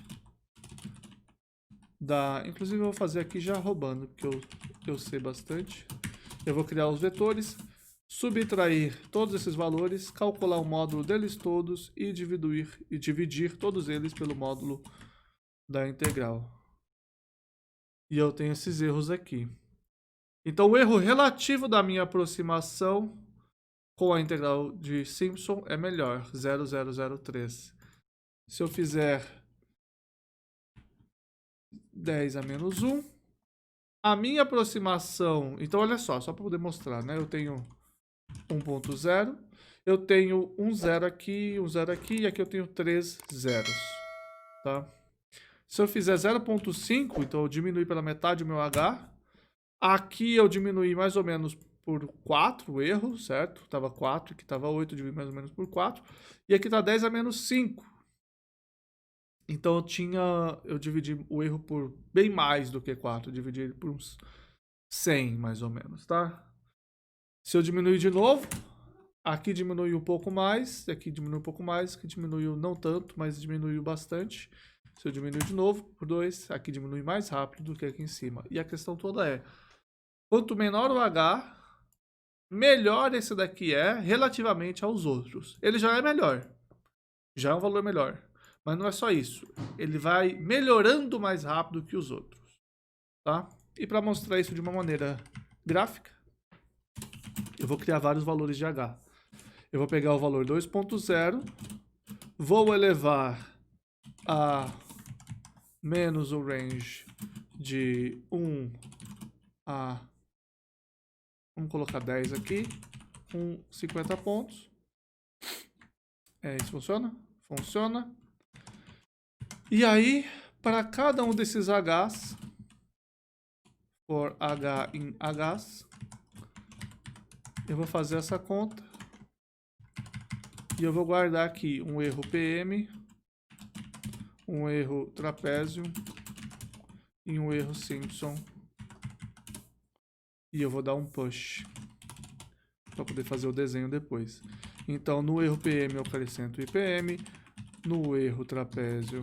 inclusive eu vou fazer aqui já roubando, porque eu sei bastante. Eu vou criar os vetores, subtrair todos esses valores, calcular o módulo deles todos e dividir todos eles pelo módulo da integral. E eu tenho esses erros aqui. Então o erro relativo da minha aproximação com a integral de Simpson é melhor, 0,003. Se eu fizer 10 a menos 1, a minha aproximação... Então olha só para poder mostrar, né? Eu tenho 1.0, eu tenho um 0 aqui, e aqui eu tenho 3 zeros, tá? Se eu fizer 0.5, então eu diminui pela metade o meu H. Aqui eu diminui mais ou menos por 4 o erro, certo? Tava 4, aqui estava 8, diminui mais ou menos por 4. E aqui está 10 a menos 5. Então eu dividi o erro por bem mais do que 4, eu dividi ele por uns 100 mais ou menos, tá? Se eu diminuir de novo, aqui diminui um pouco mais, aqui diminui um pouco mais, aqui diminuiu não tanto, mas diminuiu bastante. Se eu diminuir de novo por 2, aqui diminui mais rápido do que aqui em cima. E a questão toda é, quanto menor o H, melhor esse daqui é relativamente aos outros. Ele já é melhor, já é um valor melhor. Mas não é só isso, ele vai melhorando mais rápido que os outros, tá? E para mostrar isso de uma maneira gráfica, eu vou criar vários valores de H. Eu vou pegar o valor 2.0, vou elevar a menos o range de 1 a... Vamos colocar 10 aqui, 50 pontos. Isso funciona? Funciona. E aí, para cada um desses Hs, for H em Hs, eu vou fazer essa conta. E eu vou guardar aqui um erro PM, um erro trapézio e um erro Simpson. E eu vou dar um push para poder fazer o desenho depois. Então, no erro PM eu acrescento o IPM, no erro trapézio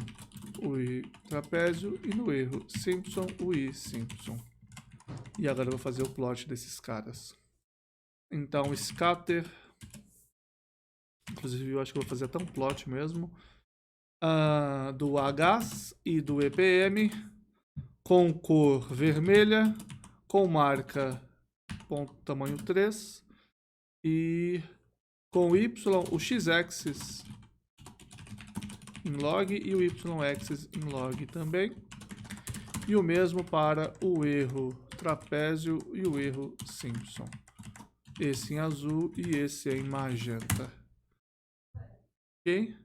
o I trapézio e no erro Simpson o I Simpson. E agora eu vou fazer o plot desses caras. Então, scatter, inclusive eu acho que eu vou fazer até um plot mesmo, do Hs e do EPM com cor vermelha, com marca ponto tamanho 3 e com Y, o x-axis em log e o y-axis em log também. E o mesmo para o erro trapézio e o erro Simpson. Esse em azul e esse em magenta. Ok?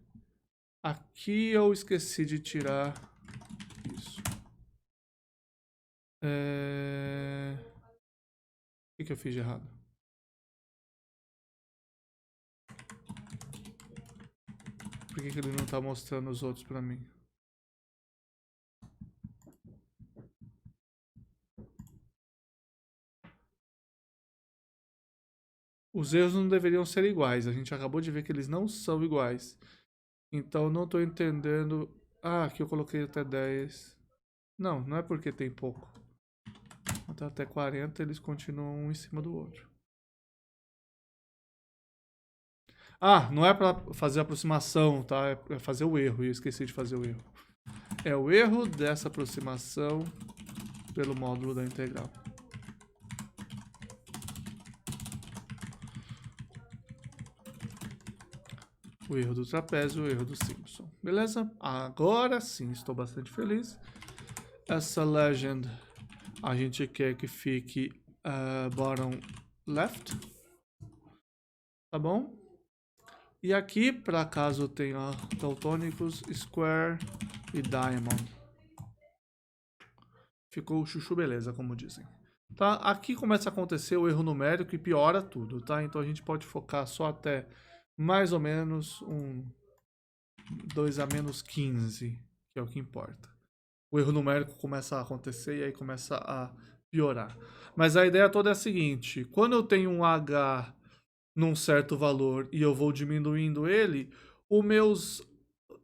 Aqui eu esqueci de tirar isso. O que eu fiz de errado? Por que ele não está mostrando os outros para mim? Os erros não deveriam ser iguais. A gente acabou de ver que eles não são iguais. Então não estou entendendo. Aqui eu coloquei até 10. Não, não é porque tem pouco. Até 40 eles continuam um em cima do outro. Não é para fazer a aproximação, tá? É fazer o erro, e eu esqueci de fazer o erro. É o erro dessa aproximação pelo módulo da integral. O erro do trapézio, o erro do Simpson. Beleza? Agora sim, estou bastante feliz. Essa legend a gente quer que fique bottom left. tá bom? E aqui, para caso tenha daltônicos, square e diamond. Ficou chuchu beleza, como dizem. Tá? Aqui começa a acontecer o erro numérico e piora tudo, tá? Então a gente pode focar só até mais ou menos 2 a menos 15, que é o que importa. O erro numérico começa a acontecer e aí começa a piorar. Mas a ideia toda é a seguinte: quando eu tenho um H num certo valor e eu vou diminuindo ele, os meus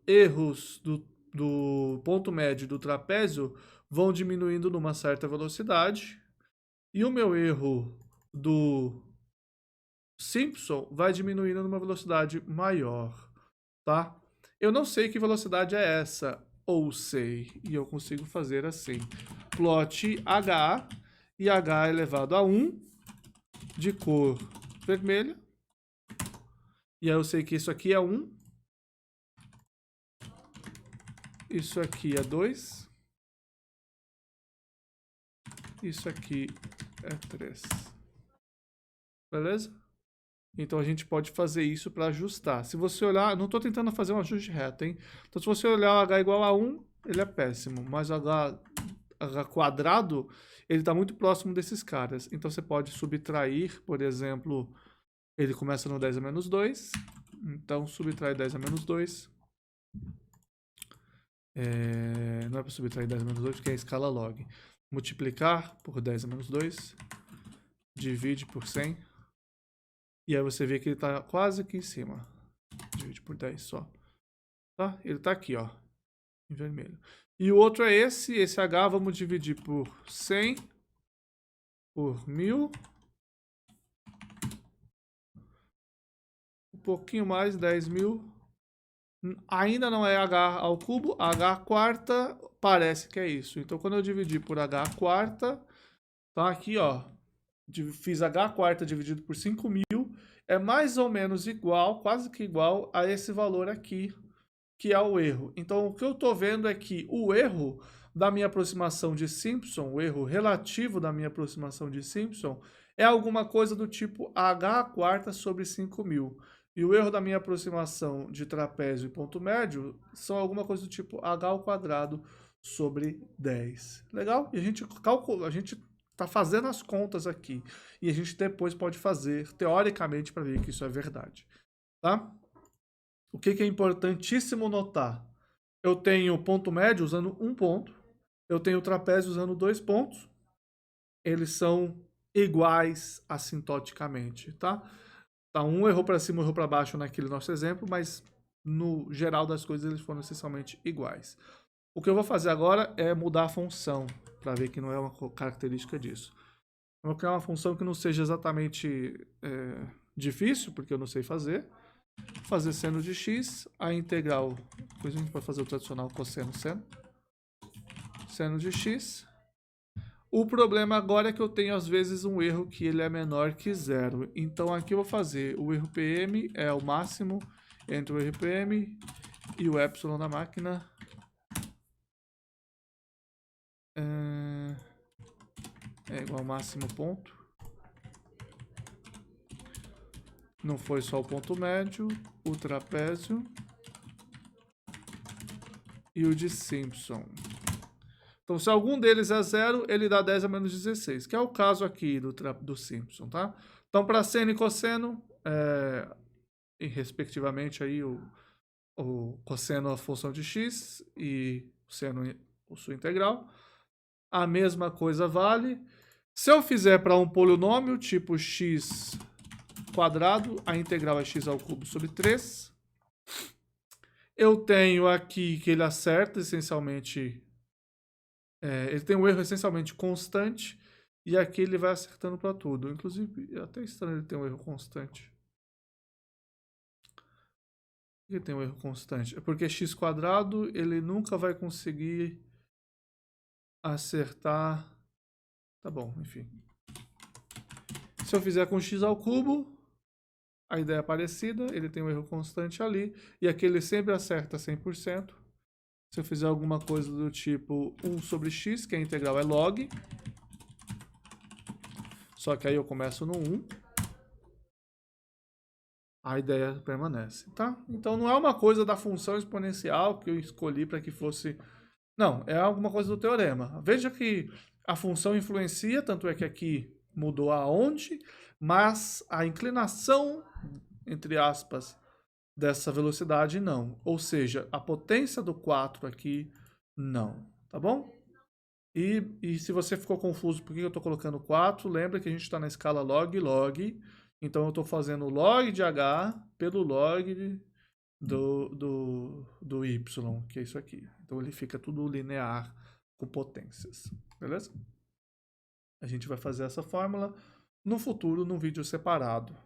erros do ponto médio do trapézio vão diminuindo numa certa velocidade e o meu erro do Simpson vai diminuindo numa velocidade maior, tá? Eu não sei que velocidade é essa, ou sei, e eu consigo fazer assim. Plot H, e H elevado a 1, de cor vermelha. E aí eu sei que isso aqui é 1. Isso aqui é 2. Isso aqui é 3. Beleza? Então a gente pode fazer isso para ajustar. Se você olhar, não estou tentando fazer um ajuste reto, hein? Então se você olhar o H igual a 1, ele é péssimo. Mas o H quadrado, ele está muito próximo desses caras. Então você pode subtrair, por exemplo, ele começa no 10 a menos 2. Então subtrai 10 a menos 2. Não é para subtrair 10 a menos 2, porque é a escala log. Multiplicar por 10 a menos 2. Divide por 100. E aí você vê que ele está quase aqui em cima. Divide por 10 só. Tá? Ele está aqui, ó, em vermelho. E o outro é esse H, vamos dividir por 100, por 1000. Um pouquinho mais, 10.000. Ainda não é H ao cubo, H quarta parece que é isso. Então quando eu dividir por H quarta, tá aqui, ó. Fiz H quarta dividido por 5.000, é mais ou menos igual, quase que igual a esse valor aqui, que é o erro. Então o que eu estou vendo é que o erro da minha aproximação de Simpson, o erro relativo da minha aproximação de Simpson, é alguma coisa do tipo H quarta sobre 5.000. E o erro da minha aproximação de trapézio e ponto médio são alguma coisa do tipo H ao quadrado sobre 10. Legal? E a gente calcula, a gente está fazendo as contas aqui. E a gente depois pode fazer, teoricamente, para ver que isso é verdade. Tá? O que é importantíssimo notar? Eu tenho ponto médio usando um ponto. Eu tenho trapézio usando 2 pontos. Eles são iguais assintoticamente, tá? Tá, um errou para cima, um errou para baixo naquele nosso exemplo, mas no geral das coisas eles foram essencialmente iguais. O que eu vou fazer agora é mudar a função, para ver que não é uma característica disso. Eu vou criar uma função que não seja exatamente difícil, porque eu não sei fazer. Fazer seno de x, a integral, depois a gente vai fazer o tradicional cosseno seno. Seno de x. O problema agora é que eu tenho às vezes um erro que ele é menor que 0. Então aqui eu vou fazer o erro PM, é o máximo entre o erro PM e o epsilon da máquina. É igual ao máximo ponto. Não foi só o ponto médio, o trapézio e o de Simpson. Então, se algum deles é 0, ele dá 10 a menos 16, que é o caso aqui do Simpson, tá? Então, para seno e cosseno, e respectivamente, aí o cosseno a função de x e o seno a sua integral, a mesma coisa vale. Se eu fizer para um polinômio tipo x quadrado, a integral é x ao cubo sobre 3. Eu tenho aqui que ele acerta essencialmente... ele tem um erro essencialmente constante, e aqui ele vai acertando para tudo. Inclusive, é até estranho ele ter um erro constante. Por que tem um erro constante? É porque x quadrado, ele nunca vai conseguir acertar... Tá bom, enfim. Se eu fizer com x ao cubo, a ideia é parecida, ele tem um erro constante ali, e aqui ele sempre acerta 100%. Se eu fizer alguma coisa do tipo 1 sobre x, que a integral é log, só que aí eu começo no 1. a ideia permanece, tá? Então não é uma coisa da função exponencial que eu escolhi para que fosse... Não, é alguma coisa do teorema. Veja que a função influencia, tanto é que aqui mudou aonde, mas a inclinação, entre aspas, dessa velocidade não. Ou seja, a potência do 4 aqui não, tá bom? E se você ficou confuso por que eu estou colocando 4, lembra que a gente está na escala log. Então eu estou fazendo log de h pelo log do y, que é isso aqui. Então ele fica tudo linear com potências, beleza? A gente vai fazer essa fórmula no futuro, num vídeo separado.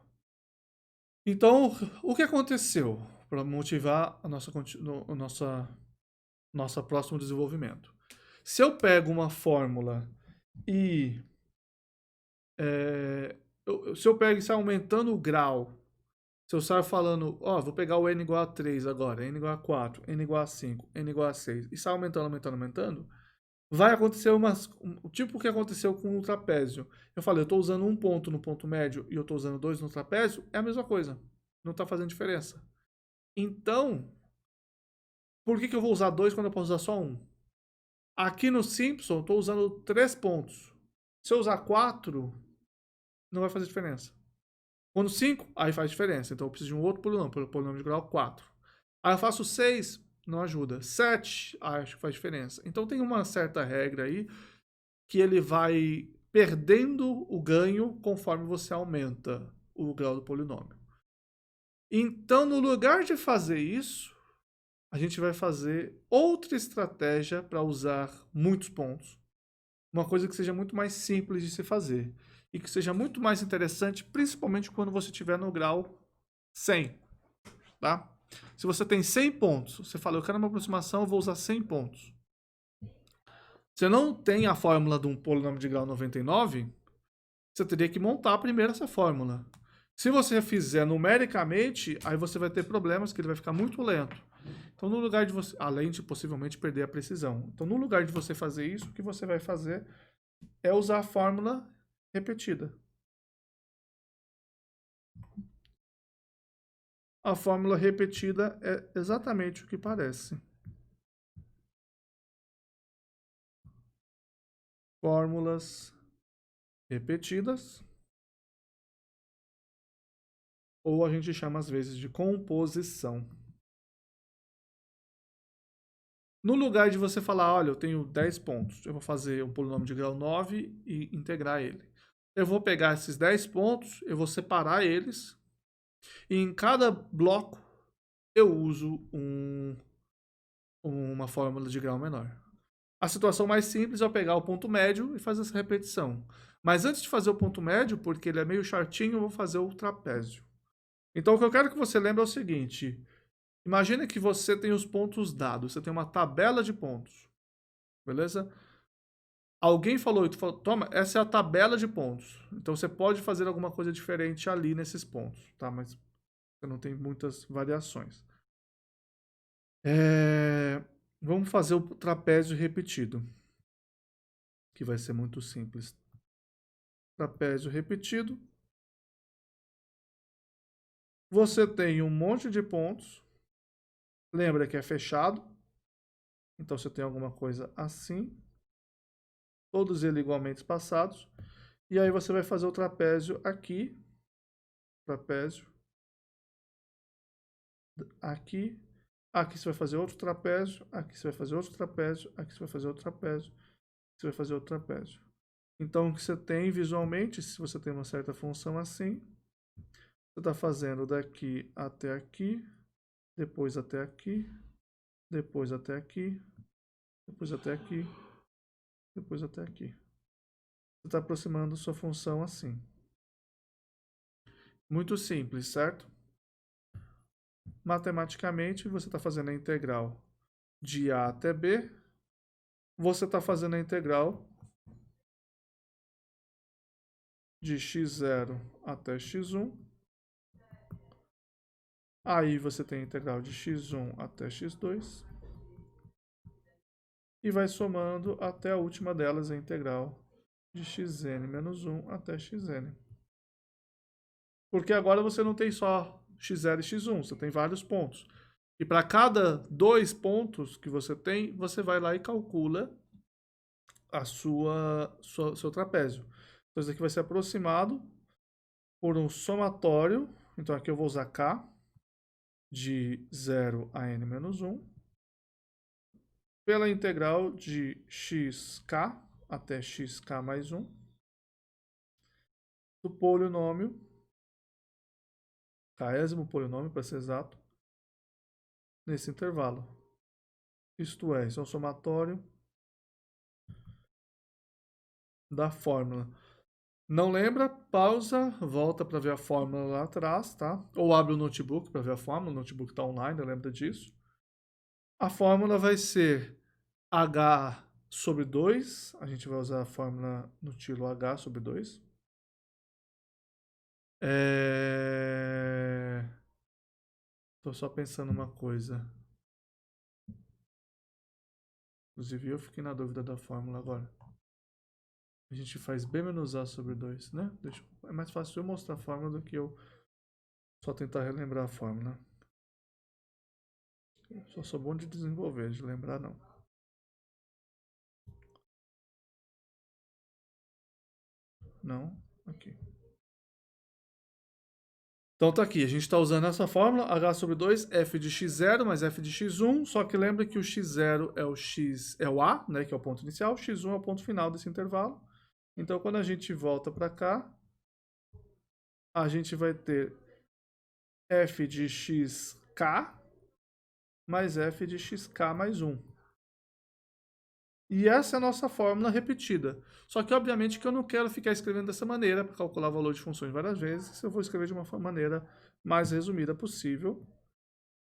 Então, o que aconteceu para motivar a nosso próximo desenvolvimento? Se eu pego uma fórmula e se eu pego e saio aumentando o grau, se eu saio falando, ó, vou pegar o n igual a 3 agora, n igual a 4, n igual a 5, n igual a 6, e saio aumentando, vai acontecer tipo o que aconteceu com o trapézio. Eu falei, eu estou usando um ponto no ponto médio e eu estou usando 2 no trapézio, é a mesma coisa. Não está fazendo diferença. Então, por que eu vou usar 2 quando eu posso usar só 1? Aqui no Simpson, eu estou usando 3 pontos. Se eu usar 4, não vai fazer diferença. Quando 5, aí faz diferença. Então eu preciso de um outro polinômio de grau 4. Aí eu faço 6, não ajuda. 7, acho que faz diferença. Então tem uma certa regra aí que ele vai perdendo o ganho conforme você aumenta o grau do polinômio. Então, no lugar de fazer isso, a gente vai fazer outra estratégia para usar muitos pontos. Uma coisa que seja muito mais simples de se fazer e que seja muito mais interessante, principalmente quando você estiver no grau 100, tá? Se você tem 100 pontos, você fala, eu quero uma aproximação, eu vou usar 100 pontos. Você não tem a fórmula de um polinômio de grau 99, você teria que montar primeiro essa fórmula. Se você fizer numericamente, aí você vai ter problemas que ele vai ficar muito lento. Então, no lugar de você, além de possivelmente perder a precisão. Então, no lugar de você fazer isso, o que você vai fazer é usar a fórmula repetida. A fórmula repetida é exatamente o que parece. Fórmulas repetidas, ou a gente chama às vezes de composição. No lugar de você falar, olha, eu tenho 10 pontos, eu vou fazer um polinômio de grau 9 e integrar ele. Eu vou pegar esses 10 pontos, eu vou separar eles, e em cada bloco eu uso uma fórmula de grau menor. A situação mais simples é eu pegar o ponto médio e fazer essa repetição. Mas antes de fazer o ponto médio, porque ele é meio chatinho, eu vou fazer o trapézio. Então o que eu quero que você lembre é o seguinte: imagine que você tem os pontos dados, você tem uma tabela de pontos, beleza? Alguém falou, toma, essa é a tabela de pontos. Então você pode fazer alguma coisa diferente ali nesses pontos, tá? Mas você não tem muitas variações. Vamos fazer o trapézio repetido, que vai ser muito simples. Trapézio repetido. Você tem um monte de pontos. Lembra que é fechado. Então você tem alguma coisa assim. Todos eles igualmente espaçados. E aí você vai fazer o trapézio aqui. Trapézio. Aqui. Aqui você vai fazer outro trapézio. Aqui você vai fazer outro trapézio. Aqui você vai fazer outro trapézio. Aqui você vai fazer outro trapézio. Então o que você tem visualmente, se você tem uma certa função assim, você está fazendo daqui até aqui, depois até aqui, depois até aqui, depois até aqui, depois até aqui. Você está aproximando sua função assim. Muito simples, certo? Matematicamente, você está fazendo a integral de A até B. Você está fazendo a integral de x0 até x1. Aí você tem a integral de x1 até x2. E vai somando até a última delas, a integral de xn menos 1 até xn. Porque agora você não tem só x0 e x1. Você tem vários pontos. E para cada 2 pontos que você tem, você vai lá e calcula seu trapézio. Então, isso aqui vai ser aproximado por um somatório. Então, aqui eu vou usar k de 0 a n menos 1 pela integral de xk até xk mais 1 do polinômio, késimo polinômio, para ser exato, nesse intervalo. Isto é, isso é um somatório da fórmula. Não lembra? Pausa, volta para ver a fórmula lá atrás, tá? Ou abre o notebook para ver a fórmula, o notebook está online, lembra disso. A fórmula vai ser h sobre 2, a gente vai usar a fórmula no estilo h sobre 2. Tô só pensando uma coisa. Inclusive eu fiquei na dúvida da fórmula agora. A gente faz b menos a sobre 2, né? É mais fácil eu mostrar a fórmula do que eu só tentar relembrar a fórmula. Eu só sou bom de desenvolver, de lembrar não. Não, aqui. Então tá aqui, a gente está usando essa fórmula, h sobre 2, f de x0 mais f de x1, só que lembra que o x0 é o a, né, que é o ponto inicial, o x1 é o ponto final desse intervalo. Então quando a gente volta para cá, a gente vai ter f de xk mais f de xk mais 1. E essa é a nossa fórmula repetida. Só que, obviamente, que eu não quero ficar escrevendo dessa maneira para calcular o valor de funções várias vezes. Eu vou escrever de uma maneira mais resumida possível.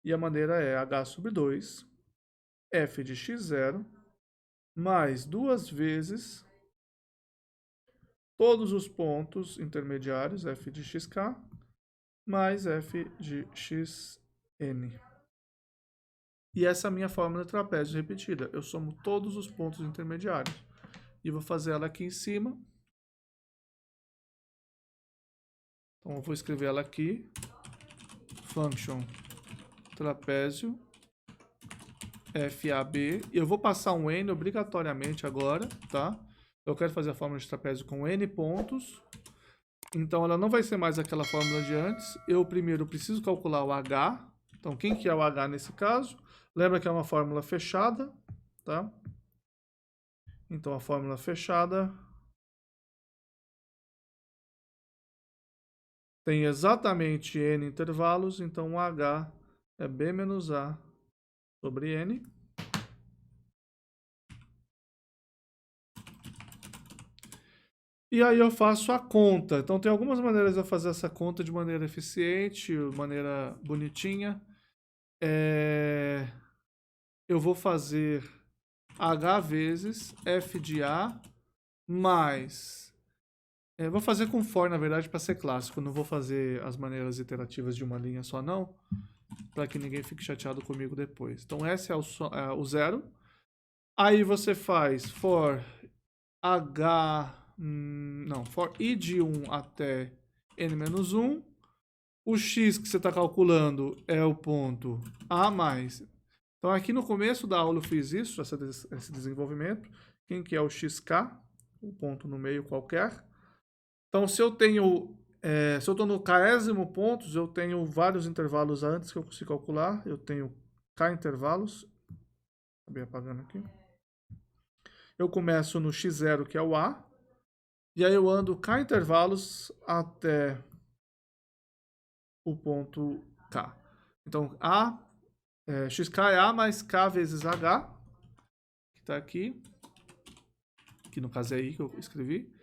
E a maneira é h sobre 2, f de x0, mais 2 vezes todos os pontos intermediários, f de xk, mais f de xn. E essa é a minha fórmula de trapézio repetida. Eu somo todos os pontos intermediários. E vou fazer ela aqui em cima. Então, eu vou escrever ela aqui. Function trapézio FAB. E eu vou passar um N obrigatoriamente agora, tá? Eu quero fazer a fórmula de trapézio com N pontos. Então, ela não vai ser mais aquela fórmula de antes. Eu primeiro preciso calcular o H. Então, quem que é o H nesse caso? Lembra que é uma fórmula fechada, tá? Então, a fórmula fechada tem exatamente N intervalos, então o H é B menos A sobre N. E aí eu faço a conta. Então tem algumas maneiras de eu fazer essa conta de maneira eficiente, maneira bonitinha. Eu vou fazer H vezes F de A mais... vou fazer com for, na verdade, para ser clássico. Não vou fazer as maneiras iterativas de uma linha só, não. Para que ninguém fique chateado comigo depois. Então, esse é o zero. Aí você faz for for i de 1 até n-1. O x que você está calculando é o ponto a mais. Então, aqui no começo da aula eu fiz isso, esse desenvolvimento. Quem que é o xk? Um ponto no meio qualquer. Então, se eu tenho... se eu estou no késimo pontos, eu tenho vários intervalos antes que eu consigo calcular. Eu tenho k intervalos. Acabei apagando aqui. Eu começo no x0, que é o a. E aí eu ando k intervalos até o ponto k. Então, xk é a mais k vezes h, que está aqui. Que no caso é i que eu escrevi.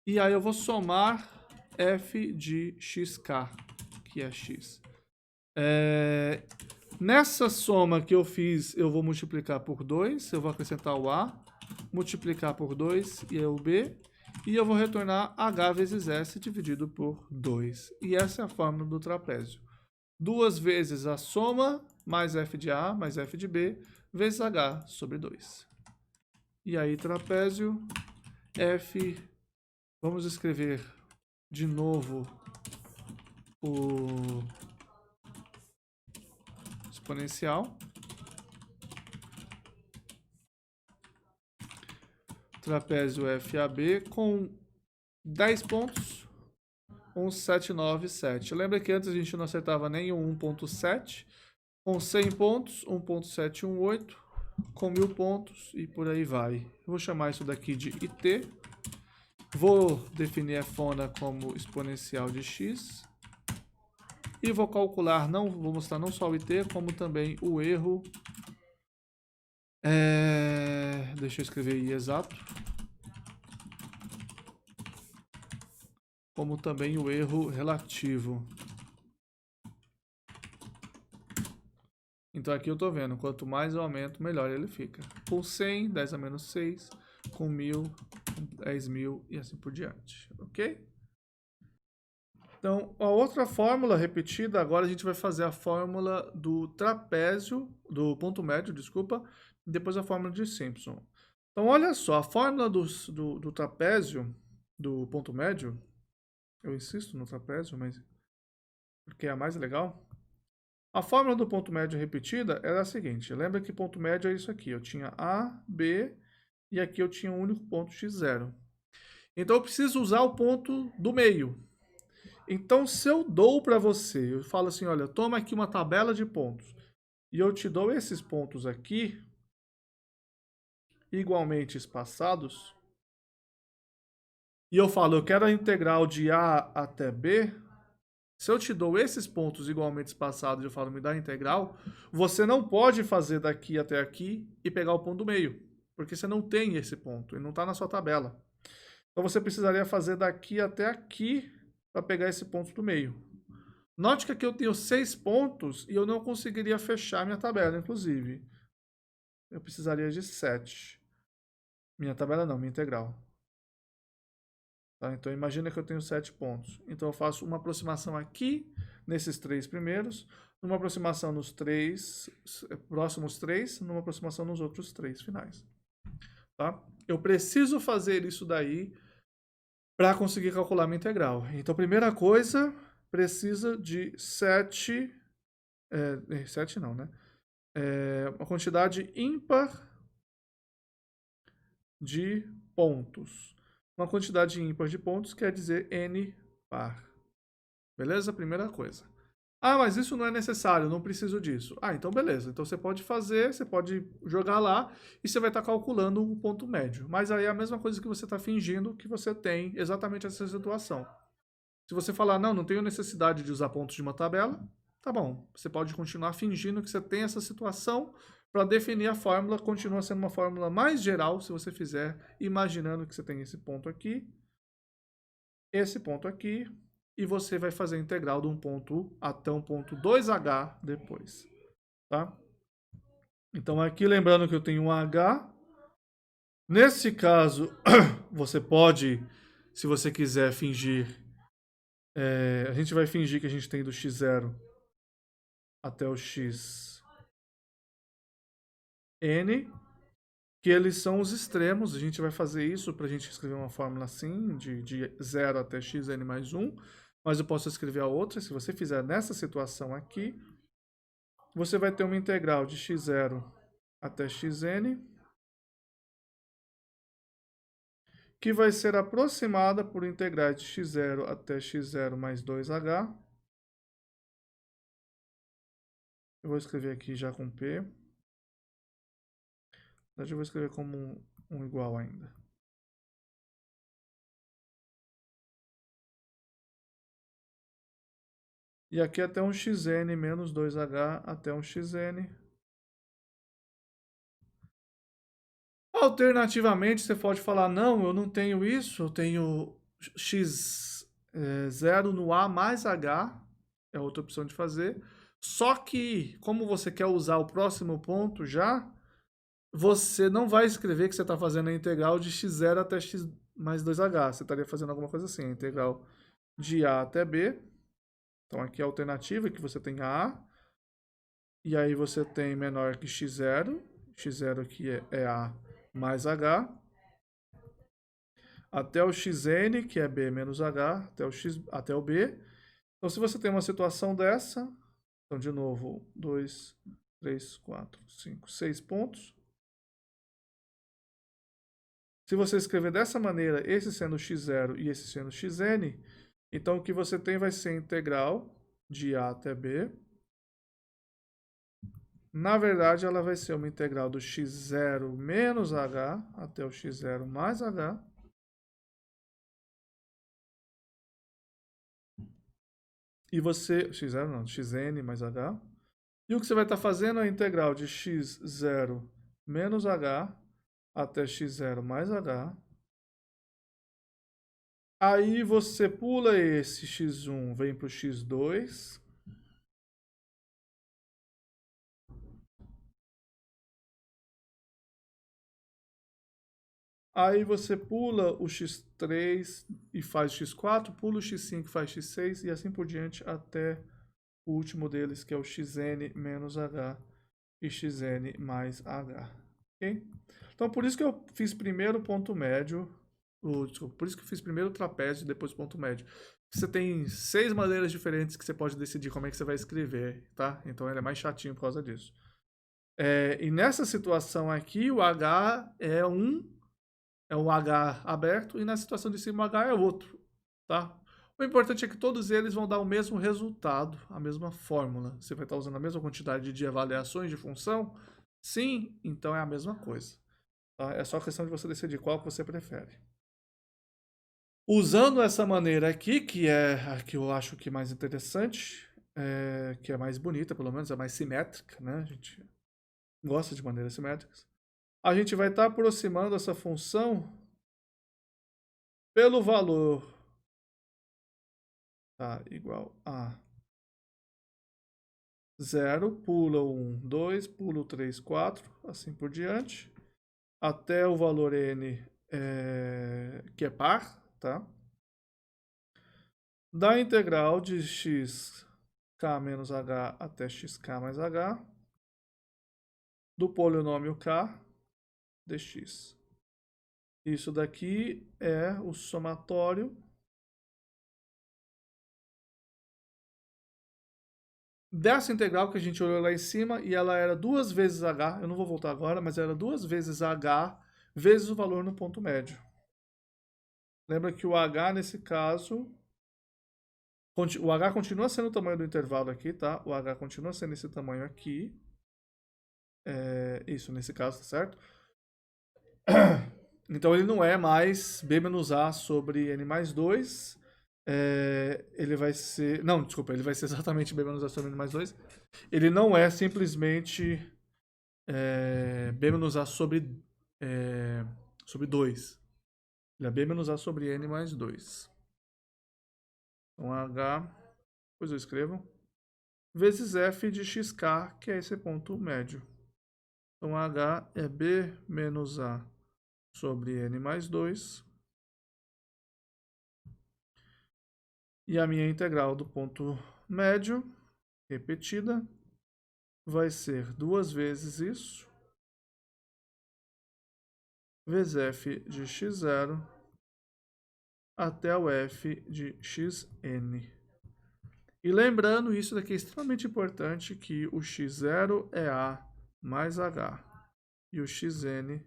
E aí eu vou somar f de xk, que é x. Nessa soma que eu fiz, eu vou multiplicar por 2, eu vou acrescentar o a, multiplicar por 2 e é o b, e eu vou retornar h vezes s dividido por 2. E essa é a fórmula do trapézio. 2 vezes a soma, mais f de a, mais f de b, vezes h sobre 2. E aí, trapézio, f... Vamos escrever de novo o exponencial. Trapézio FAB com 10 pontos, 1797. Lembra que antes a gente não acertava nem o 1.7, com 100 pontos, 1.718, com 1000 pontos e por aí vai. Eu vou chamar isso daqui de IT. Vou definir a fona como exponencial de x. E vou calcular, vou mostrar não só o IT, como também o erro. Deixa eu escrever I exato. Como também o erro relativo. Então aqui eu estou vendo, quanto mais eu aumento, melhor ele fica. Com 100, 10 a menos 6, com 1000, 10.000 e assim por diante, ok? Então, a outra fórmula repetida, agora a gente vai fazer a fórmula do trapézio, do ponto médio, desculpa, e depois a fórmula de Simpson. Então, olha só, a fórmula do trapézio, do ponto médio, eu insisto no trapézio, mas porque é a mais legal. A fórmula do ponto médio repetida era a seguinte, lembra que ponto médio é isso aqui, eu tinha A, B, e aqui eu tinha um único ponto x0. Então, eu preciso usar o ponto do meio. Então, se eu dou para você, eu falo assim, olha, toma aqui uma tabela de pontos, e eu te dou esses pontos aqui, igualmente espaçados, e eu falo, eu quero a integral de A até B, se eu te dou esses pontos igualmente espaçados e eu falo, me dá a integral, você não pode fazer daqui até aqui e pegar o ponto do meio, porque você não tem esse ponto, ele não está na sua tabela. Então, você precisaria fazer daqui até aqui para pegar esse ponto do meio. Note que aqui eu tenho 6 pontos e eu não conseguiria fechar minha tabela, inclusive. Eu precisaria de 7. Minha tabela não, minha integral. Tá? Então, imagina que eu tenho 7 pontos. Então, eu faço uma aproximação aqui, nesses 3 primeiros, uma aproximação nos próximos 3, numa aproximação nos outros 3 finais. Tá? Eu preciso fazer isso daí para conseguir calcular minha integral. Então, primeira coisa, precisa de 7... 7 não, né? Uma quantidade ímpar de pontos. Uma quantidade ímpar de pontos quer dizer n par. Beleza? Primeira coisa. Ah, mas isso não é necessário, não preciso disso. Ah, então beleza. Então você pode fazer, você pode jogar lá e você vai estar calculando o ponto médio. Mas aí é a mesma coisa que você está fingindo que você tem exatamente essa situação. Se você falar, não tenho necessidade de usar pontos de uma tabela, tá bom. Você pode continuar fingindo que você tem essa situação para definir a fórmula. Continua sendo uma fórmula mais geral se você fizer imaginando que você tem esse ponto aqui e você vai fazer a integral de um ponto até um ponto 2h depois, tá? Então aqui lembrando que eu tenho um h. Nesse caso, você pode, se você quiser fingir, a gente vai fingir que a gente tem do x0 até o xn, que eles são os extremos. A gente vai fazer isso para a gente escrever uma fórmula assim, de 0 até xn mais 1, mas eu posso escrever a outra. Se você fizer nessa situação aqui, você vai ter uma integral de x0 até xn, que vai ser aproximada por integrais de x0 até x0 mais 2h. Eu vou escrever aqui já com P. Eu vou escrever como um igual ainda. E aqui até um xn menos 2h até um xn. Alternativamente, você pode falar, não, eu não tenho isso, eu tenho x0 no a mais h, é outra opção de fazer. Só que, como você quer usar o próximo ponto já, você não vai escrever que você está fazendo a integral de x0 até x mais 2h. Você estaria fazendo alguma coisa assim, a integral de a até b. Então, aqui a alternativa é que você tem a, e aí você tem menor que x0. X0 aqui é a mais h, até o xn, que é b menos h, até o b, Então, se você tem uma situação dessa, então, de novo, 2, 3, 4, 5, 6 pontos. Se você escrever dessa maneira, esse sendo x0 e esse sendo xn, então o que você tem vai ser a integral de a até b. Na verdade, ela vai ser uma integral do x0 menos h até o x0 mais h. E você... x0 não, xn mais h. E o que você vai estar fazendo é a integral de x0 menos h até x0 mais h. Aí você pula esse x1, vem para o x2. Aí você pula o x3 e faz x4, pula o x5 e faz x6 e assim por diante até o último deles, que é o xn menos h e xn mais h. Okay? Então, por isso que eu fiz primeiro o ponto médio, desculpa, por isso que eu fiz primeiro o trapézio e depois o ponto médio. Você tem 6 maneiras diferentes que você pode decidir como é que você vai escrever, tá? Então ele é mais chatinho por causa disso. E nessa situação aqui, o h é um H aberto e na situação de cima o H é outro, tá? O importante é que todos eles vão dar o mesmo resultado, a mesma fórmula. Você vai estar usando a mesma quantidade de avaliações de função? Sim, então é a mesma coisa. Tá? É só questão de você decidir qual que você prefere. Usando essa maneira aqui, que é a que eu acho que é mais interessante, que é mais bonita, pelo menos, é mais simétrica, né? A gente gosta de maneiras simétricas. A gente vai estar aproximando essa função pelo valor igual a 0, pula o 1, 2, pula o 3, 4, assim por diante, até o valor n que é par, tá? Da integral de xk menos h até xk mais h, do polinômio k dx. Isso daqui é o somatório dessa integral que a gente olhou lá em cima, e ela era 2 vezes h, eu não vou voltar agora, mas era 2 vezes h vezes o valor no ponto médio. Lembra que o h, nesse caso, o h continua sendo o tamanho do intervalo aqui, tá? O h continua sendo esse tamanho aqui. Isso, nesse caso, tá certo? Então, ele não é mais b menos a sobre n mais 2. Ele vai ser... Não, desculpa, ele vai ser exatamente b menos a sobre n mais 2. Ele não é simplesmente b menos a sobre 2. Ele é b menos a sobre n mais 2. Então, h, depois eu escrevo, vezes f de xk, que é esse ponto médio. Então, h é b menos a sobre n mais 2. E a minha integral do ponto médio, repetida, vai ser 2 vezes isso, vezes f de x0 até o f de xn. E lembrando, isso daqui é extremamente importante, que o x0 é a mais h e o xn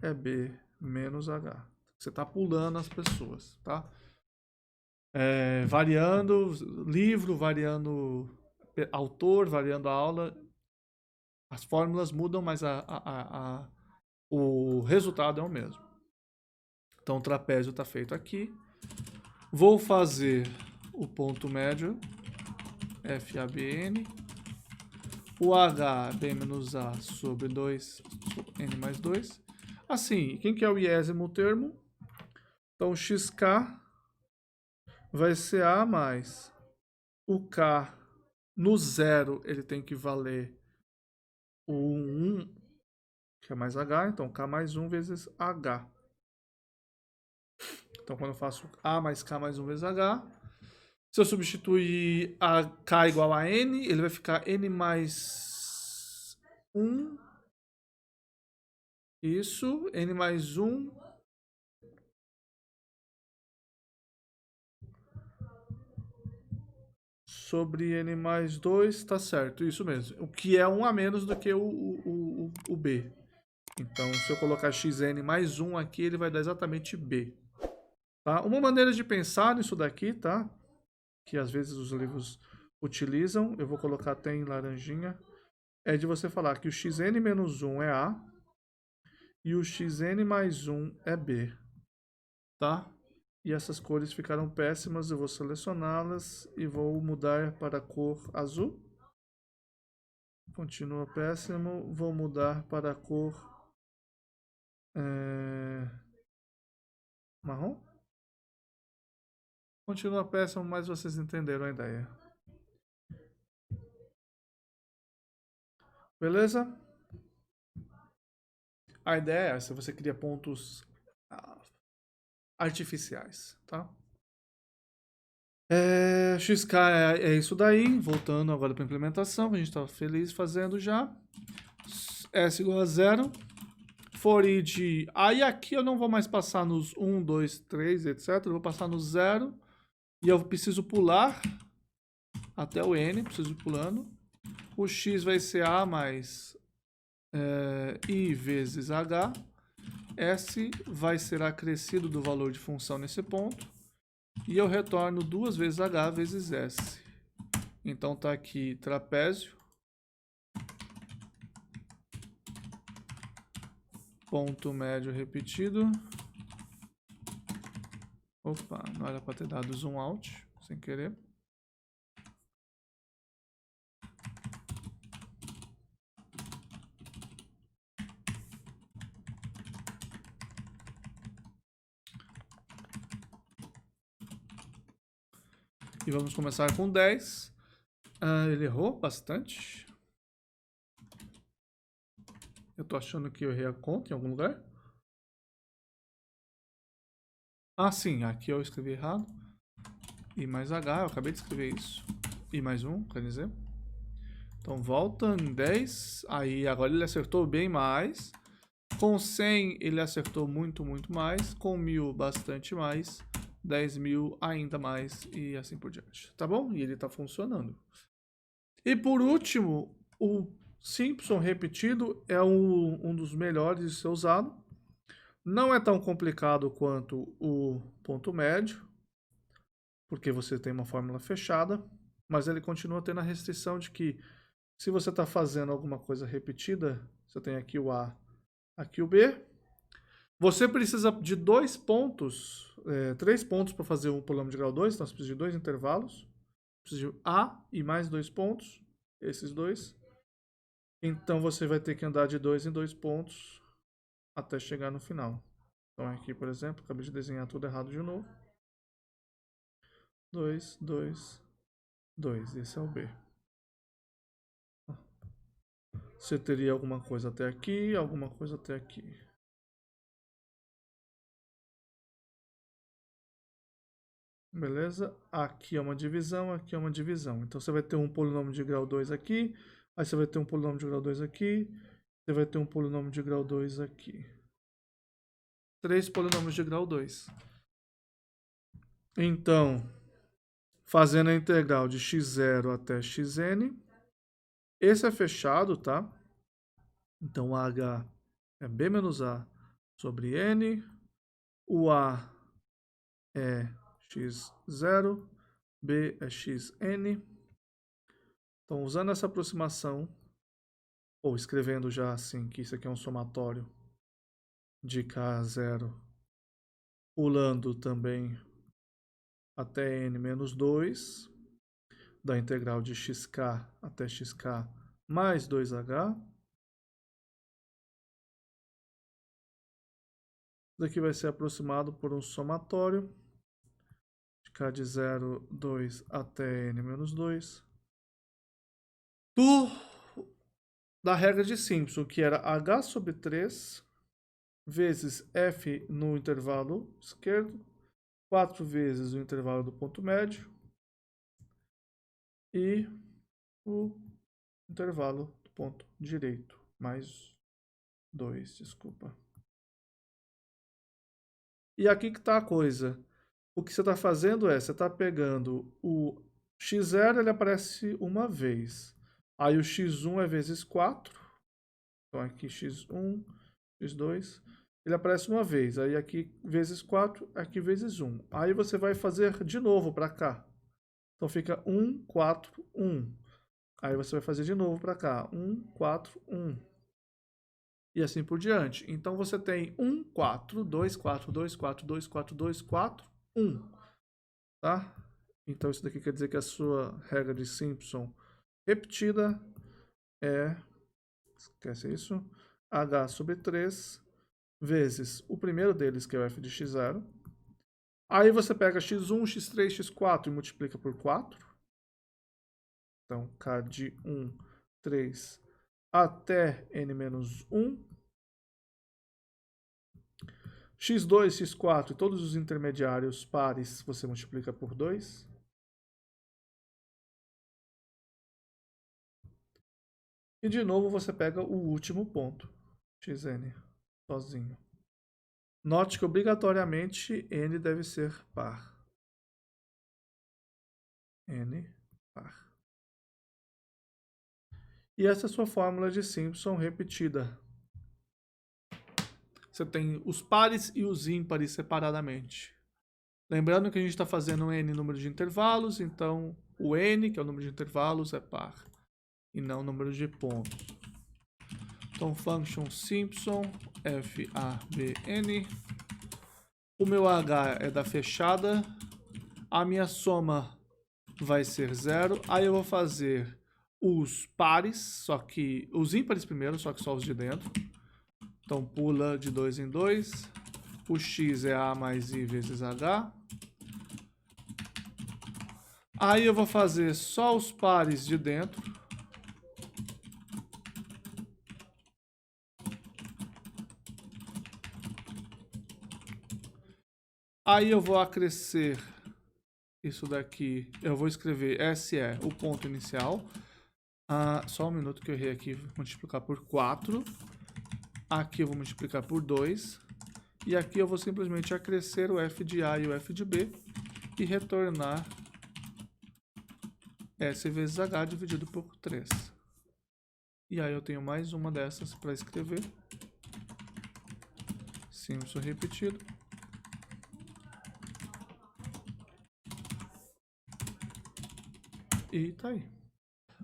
é b menos h. Você está pulando as pessoas, tá? Variando livro, variando autor, variando a aula, as fórmulas mudam, mas o resultado é o mesmo. Então, o trapézio está feito aqui. Vou fazer o ponto médio, FABN. O H, B menos A sobre 2, N mais 2. Assim, quem que é o iésimo termo? Então, XK vai ser A mais o K no zero, ele tem que valer o 1, que é mais H, então K mais 1 vezes H. Então, quando eu faço A mais K mais 1 vezes H, se eu substituir a K igual a N, ele vai ficar N mais 1. Isso, N mais 1. sobre n mais 2, tá certo, isso mesmo. O que é 1 a menos do que o b. Então, se eu colocar xn mais 1 aqui, ele vai dar exatamente b. Tá? Uma maneira de pensar nisso daqui, tá? Que às vezes os livros utilizam, eu vou colocar até em laranjinha, é de você falar que o xn menos 1 é A e o xn mais 1 é B. Tá? E essas cores ficaram péssimas, eu vou selecioná-las e vou mudar para a cor azul. Continua péssimo, vou mudar para a cor marrom. Continua péssimo, mas vocês entenderam a ideia. Beleza? A ideia é essa, você cria pontos artificiais, tá? XK é isso daí, voltando agora para a implementação, que a gente estava feliz fazendo já. S igual a 0. For each. Aí aqui eu não vou mais passar nos 1, 2, 3, etc. Eu vou passar no 0. E eu preciso pular até o N, preciso ir pulando. O X vai ser A mais I vezes H. S vai ser acrescido do valor de função nesse ponto. E eu retorno 2 vezes H vezes S. Então tá aqui trapézio. Ponto médio repetido. Opa, não era para ter dado zoom out, sem querer. E vamos começar com 10. Ele errou bastante. Eu tô achando que eu errei a conta em algum lugar. Ah, sim, aqui eu escrevi errado. I mais H, eu acabei de escrever isso. I mais 1, quer dizer. Então volta em 10. Aí agora ele acertou bem mais. Com 100 ele acertou muito, muito mais. Com 1000 bastante mais. 10.000 ainda mais e assim por diante. Tá bom? E ele tá funcionando. E por último, o Simpson repetido é um dos melhores de ser usado. Não é tão complicado quanto o ponto médio, porque você tem uma fórmula fechada, mas ele continua tendo a restrição de que se você está fazendo alguma coisa repetida, você tem aqui o A, aqui o B, você precisa de 2 pontos, 3 pontos para fazer um polinômio de grau 2, então você precisa de 2 intervalos, precisa de A e mais 2 pontos, esses dois. Então você vai ter que andar de 2 em 2 pontos até chegar no final. Então aqui, por exemplo, acabei de desenhar tudo errado de novo. 2, 2, 2. Esse é o B. Você teria alguma coisa até aqui, alguma coisa até aqui. Beleza? Aqui é uma divisão, aqui é uma divisão. Então você vai ter um polinômio de grau 2 aqui, aí você vai ter um polinômio de grau 2 aqui, você vai ter um polinômio de grau 2 aqui. 3 polinômios de grau 2. Então, fazendo a integral de x0 até xn, esse é fechado, tá? Então, h é b menos a sobre n, o a é x0, b é xn. Então, usando essa aproximação, ou escrevendo já assim, que isso aqui é um somatório de k0, pulando também até n menos 2, da integral de xk até xk mais 2h. Isso daqui vai ser aproximado por um somatório de k de 0, 2 até n menos 2. Da regra de Simpson, que era h sobre 3 vezes f no intervalo esquerdo, 4 vezes o intervalo do ponto médio e o intervalo do ponto direito, mais 2, desculpa. E aqui que está a coisa. O que você está fazendo é, você está pegando o x0 ele aparece uma vez. Aí o x1 é vezes 4. Então aqui x1, x2, ele aparece uma vez. Aí aqui vezes 4, aqui vezes 1. Aí você vai fazer de novo para cá. Então fica 1, 4, 1. Aí você vai fazer de novo para cá. 1, 4, 1. E assim por diante. Então você tem 1, 4, 2, 4, 2, 4, 2, 4, 2, 4, 1. Tá? Então isso daqui quer dizer que a sua regra de Simpson repetida é, esquece isso, h sobre 3 vezes o primeiro deles, que é o f de x0. Aí você pega x1, x3, x4 e multiplica por 4. Então, k de 1, 3, até n menos 1. x2, x4 e todos os intermediários pares você multiplica por 2. E de novo você pega o último ponto, xn, sozinho. Note que obrigatoriamente n deve ser par. N par. E essa é a sua fórmula de Simpson repetida. Você tem os pares e os ímpares separadamente. Lembrando que a gente está fazendo um n número de intervalos, então o n, que é o número de intervalos, é par, e não o número de pontos. Então, function Simpson, FABN. O meu h é da fechada. A minha soma vai ser 0. Aí eu vou fazer os pares, só que os ímpares primeiro, só que só os de dentro. Então pula de 2 em 2. O x é a mais i vezes h. Aí eu vou fazer só os pares de dentro. Aí eu vou acrescer isso daqui. Eu vou escrever SE, o ponto inicial. Só um minuto que eu errei aqui. Vou multiplicar por 4. Aqui eu vou multiplicar por 2. E aqui eu vou simplesmente acrescer o f de A e o f de B. E retornar S vezes H dividido por 3. E aí eu tenho mais uma dessas para escrever. Simpson repetido. E tá aí.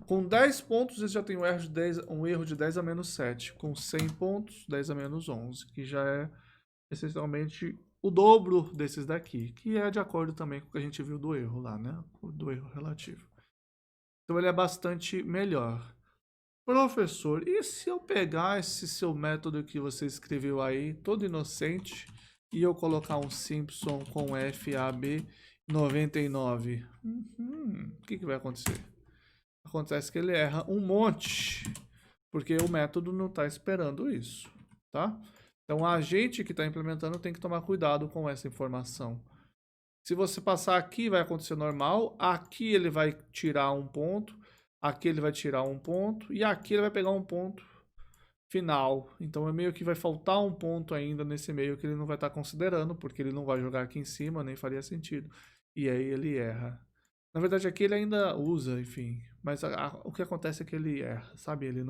Com 10 pontos, você já tem um erro de 10 a menos 7. Com 100 pontos, 10 a menos 11, que já é essencialmente o dobro desses daqui, que é de acordo também com o que a gente viu do erro lá, né? Do erro relativo. Então ele é bastante melhor. Professor, e se eu pegar esse seu método que você escreveu aí, todo inocente, e eu colocar um Simpson com FAB 99? O que vai acontecer? Acontece que ele erra um monte, porque o método não está esperando isso, tá? Então a gente que está implementando tem que tomar cuidado com essa informação. Se você passar aqui, vai acontecer normal, aqui ele vai tirar um ponto, aqui ele vai tirar um ponto, e aqui ele vai pegar um ponto final. Então é meio que vai faltar um ponto ainda nesse meio que ele não vai estar considerando, porque ele não vai jogar aqui em cima, nem faria sentido. E aí ele erra. Na verdade aqui ele ainda usa, enfim, mas o que acontece é que ele erra, sabe? Ele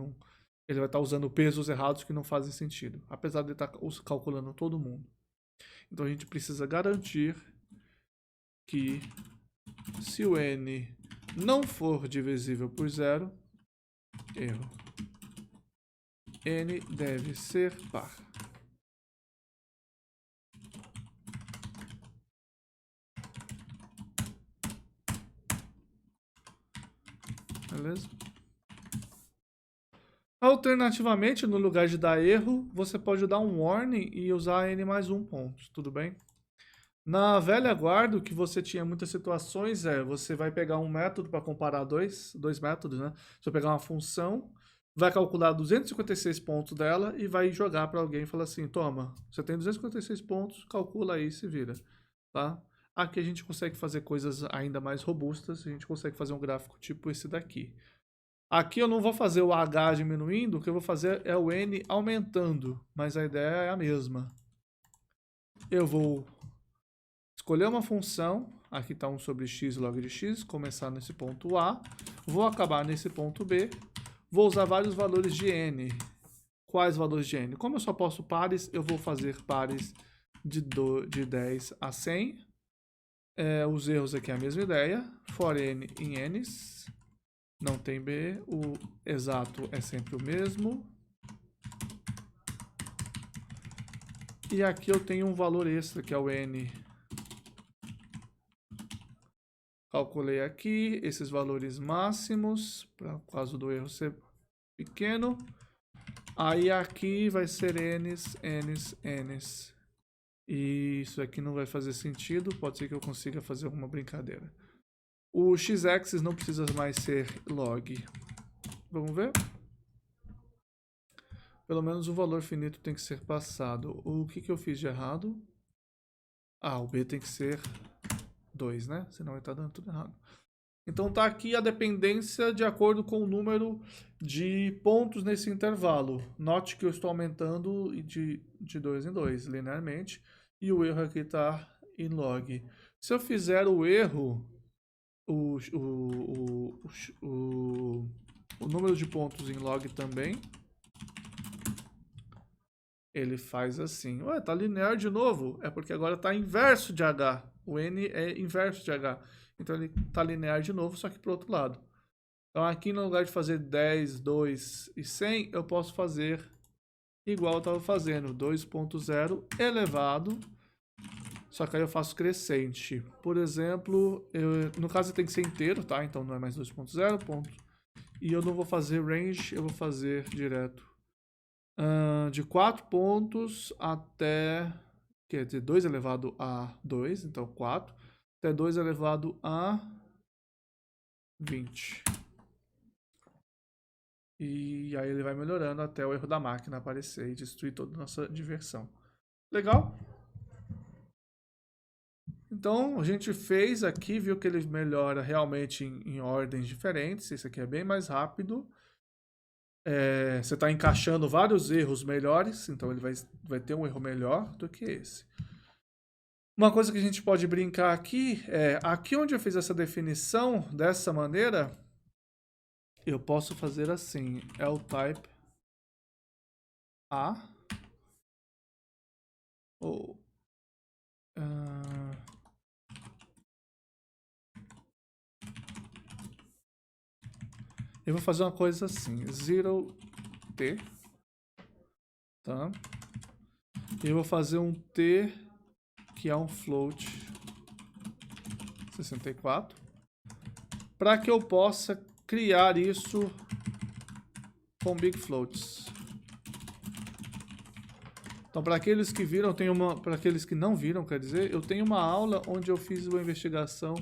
vai estar usando pesos errados que não fazem sentido, apesar de ele estar calculando todo mundo. Então a gente precisa garantir que se o n não for divisível por 0, erro, n deve ser par. Beleza? Alternativamente, no lugar de dar erro, você pode dar um warning e usar n mais 1 ponto, tudo bem? Na velha guarda, o que você tinha muitas situações você vai pegar um método para comparar dois métodos, né? Você vai pegar uma função, vai calcular 256 pontos dela e vai jogar para alguém e falar assim, toma, você tem 256 pontos, calcula aí e se vira, tá? Aqui a gente consegue fazer coisas ainda mais robustas, a gente consegue fazer um gráfico tipo esse daqui. Aqui eu não vou fazer o H diminuindo, o que eu vou fazer é o N aumentando, mas a ideia é a mesma. Eu vou escolher uma função, aqui está 1 sobre x log de x, começar nesse ponto A, vou acabar nesse ponto B, vou usar vários valores de n. Quais valores de n? Como eu só posso pares, eu vou fazer pares de 10 a 100. Os erros aqui é a mesma ideia, for n em n's, não tem b, o exato é sempre o mesmo. E aqui eu tenho um valor extra, que é o n. Calculei aqui esses valores máximos, para o caso do erro ser pequeno. Aí aqui vai ser n's, n's, n's. E isso aqui não vai fazer sentido, pode ser que eu consiga fazer alguma brincadeira. O x-axis não precisa mais ser log. Vamos ver? Pelo menos o valor finito tem que ser passado. O que eu fiz de errado? O b tem que ser 2, né? Senão vai estar dando tudo errado. Então tá aqui a dependência de acordo com o número de pontos nesse intervalo. Note que eu estou aumentando de 2 em 2 linearmente. E o erro aqui está em log. Se eu fizer o erro, o número de pontos em log também, ele faz assim. Ué, tá linear de novo? É porque agora está inverso de h. O n é inverso de h. Então ele está linear de novo, só que para o outro lado. Então aqui no lugar de fazer 10, 2 e 100, eu posso fazer igual eu estava fazendo. 2.0 elevado. Só que aí eu faço crescente. Por exemplo, no caso tem que ser inteiro, tá? Então não é mais 2.0 ponto. E eu não vou fazer range, eu vou fazer direto. De 4 pontos até, quer dizer, 2 elevado a 2, então 4, até 2 elevado a 20. E aí ele vai melhorando até o erro da máquina aparecer e destruir toda a nossa diversão. Legal? Então a gente fez aqui, viu que ele melhora realmente em ordens diferentes. Esse aqui é bem mais rápido. Você está encaixando vários erros melhores, então ele vai ter um erro melhor do que esse. Uma coisa que a gente pode brincar aqui é, aqui onde eu fiz essa definição, dessa maneira, eu posso fazer assim, type A, ou eu vou fazer uma coisa assim, 0t, tá? Eu vou fazer um t que é um float 64, para que eu possa criar isso com big floats. Então, para aqueles que viram, para aqueles que não viram, quer dizer, eu tenho uma aula onde eu fiz uma investigação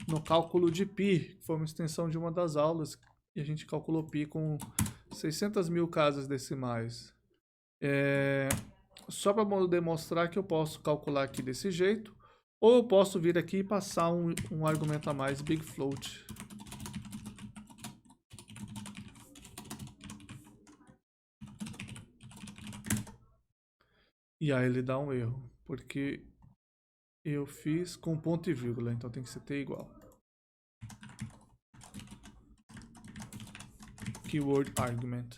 no cálculo de π, que foi uma extensão de uma das aulas, e a gente calculou π com 600 mil casas decimais. Só para demonstrar que eu posso calcular aqui desse jeito, ou eu posso vir aqui e passar um argumento a mais, big float. E aí ele dá um erro, porque eu fiz com ponto e vírgula, então tem que ser t igual. Keyword argument.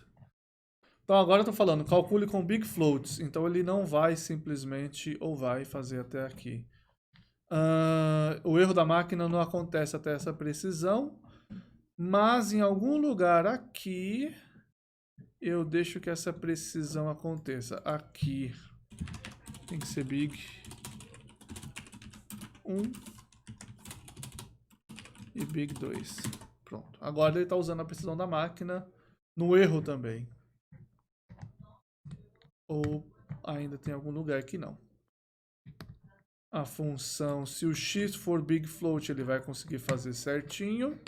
Então agora eu estou falando, calcule com big floats, então ele não vai simplesmente, ou vai fazer até aqui. O erro da máquina não acontece até essa precisão, mas em algum lugar aqui, eu deixo que essa precisão aconteça. Aqui tem que ser big 1 e big 2. Pronto. Agora ele está usando a precisão da máquina no erro também. Ou ainda tem algum lugar que não. A função, se o x for big float, ele vai conseguir fazer certinho.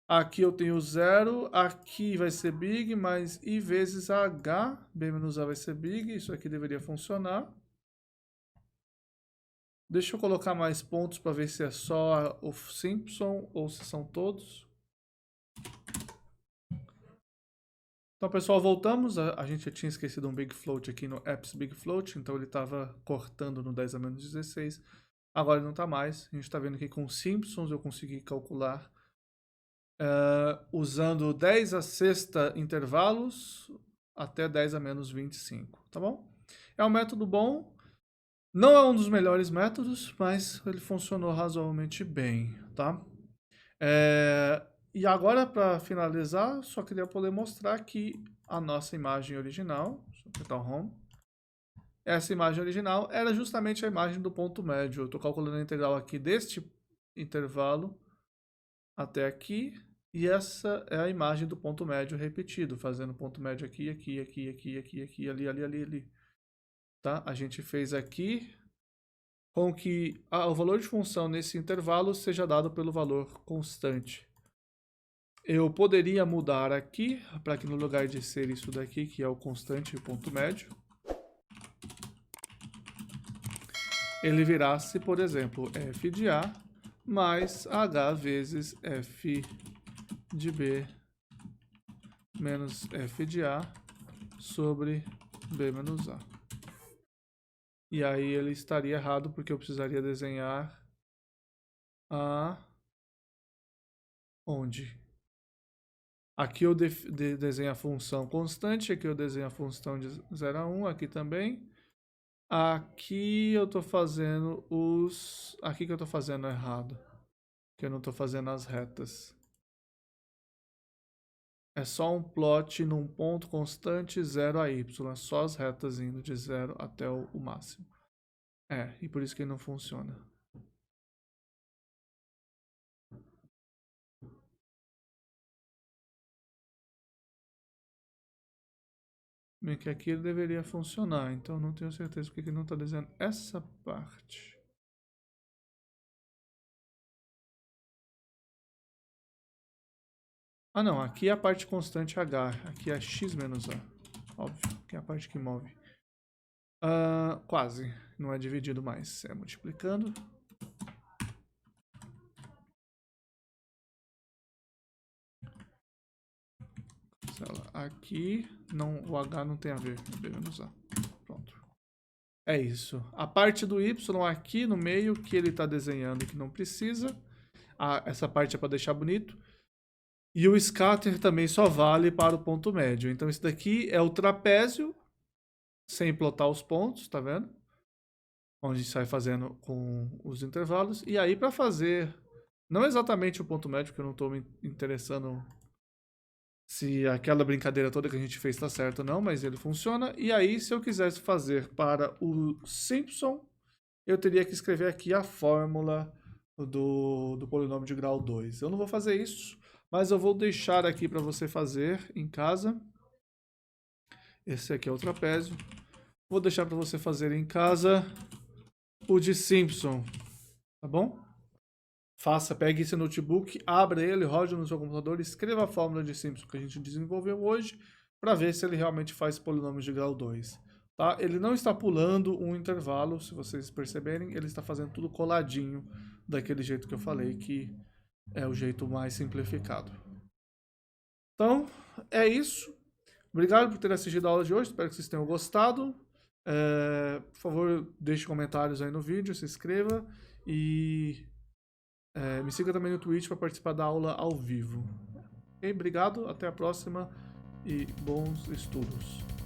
Aqui eu tenho 0, aqui vai ser big, mas i vezes h, b menos a vai ser big, isso aqui deveria funcionar. Deixa eu colocar mais pontos para ver se é só o Simpson ou se são todos. Então, pessoal, voltamos. A gente já tinha esquecido um big float aqui no apps big float, então ele estava cortando no 10 a menos 16. Agora não está mais. A gente está vendo aqui com Simpsons eu consegui calcular usando 10 a sexta intervalos até 10 a menos 25, tá bom? É um método bom. Não é um dos melhores métodos, mas ele funcionou razoavelmente bem, tá? E agora, para finalizar, só queria poder mostrar aqui a nossa imagem original. Deixa eu apertar o Home. Essa imagem original era justamente a imagem do ponto médio. Eu estou calculando a integral aqui deste intervalo até aqui. E essa é a imagem do ponto médio repetido, fazendo ponto médio aqui, aqui, aqui, aqui, aqui, aqui, ali, ali, ali, ali. Tá? A gente fez aqui com que o valor de função nesse intervalo seja dado pelo valor constante. Eu poderia mudar aqui, para que no lugar de ser isso daqui, que é o constante e o ponto médio, ele virasse, por exemplo, f de A mais h vezes f de B menos f de A sobre B menos A. E aí ele estaria errado, porque eu precisaria desenhar onde? Aqui eu desenho a função constante, aqui eu desenho a função de 0 a 1, aqui também. Aqui eu estou fazendo Aqui que eu estou fazendo errado. Que eu não estou fazendo as retas. É só um plot num ponto constante 0 a y. É só as retas indo de 0 até o máximo. E por isso que ele não funciona. Bem que aqui ele deveria funcionar, então não tenho certeza porque ele não está desenhando essa parte. Ah não, aqui é a parte constante h, aqui é x menos a, óbvio, que é a parte que move. Quase, não é dividido mais, é multiplicando. Aqui, não, o h não tem a ver, b menos a, pronto. É isso, a parte do y aqui no meio que ele está desenhando que não precisa, essa parte é para deixar bonito. E o scatter também só vale para o ponto médio. Então esse daqui é o trapézio, sem plotar os pontos, tá vendo? Onde sai fazendo com os intervalos. E aí para fazer, não exatamente o ponto médio, porque eu não estou me interessando se aquela brincadeira toda que a gente fez está certa ou não, mas ele funciona. E aí se eu quisesse fazer para o Simpson, eu teria que escrever aqui a fórmula do polinômio de grau 2. Eu não vou fazer isso, mas eu vou deixar aqui para você fazer em casa. Esse aqui é o trapézio. Vou deixar para você fazer em casa o de Simpson, tá bom? Pegue esse notebook, abra ele, rode no seu computador e escreva a fórmula de Simpson que a gente desenvolveu hoje para ver se ele realmente faz polinômios de grau 2. Tá? Ele não está pulando um intervalo, se vocês perceberem, ele está fazendo tudo coladinho, daquele jeito que eu falei, que é o jeito mais simplificado. Então, é isso. Obrigado por ter assistido a aula de hoje, espero que vocês tenham gostado. Por favor, deixe comentários aí no vídeo, se inscreva e me siga também no Twitch para participar da aula ao vivo. Ok? Obrigado, até a próxima e bons estudos.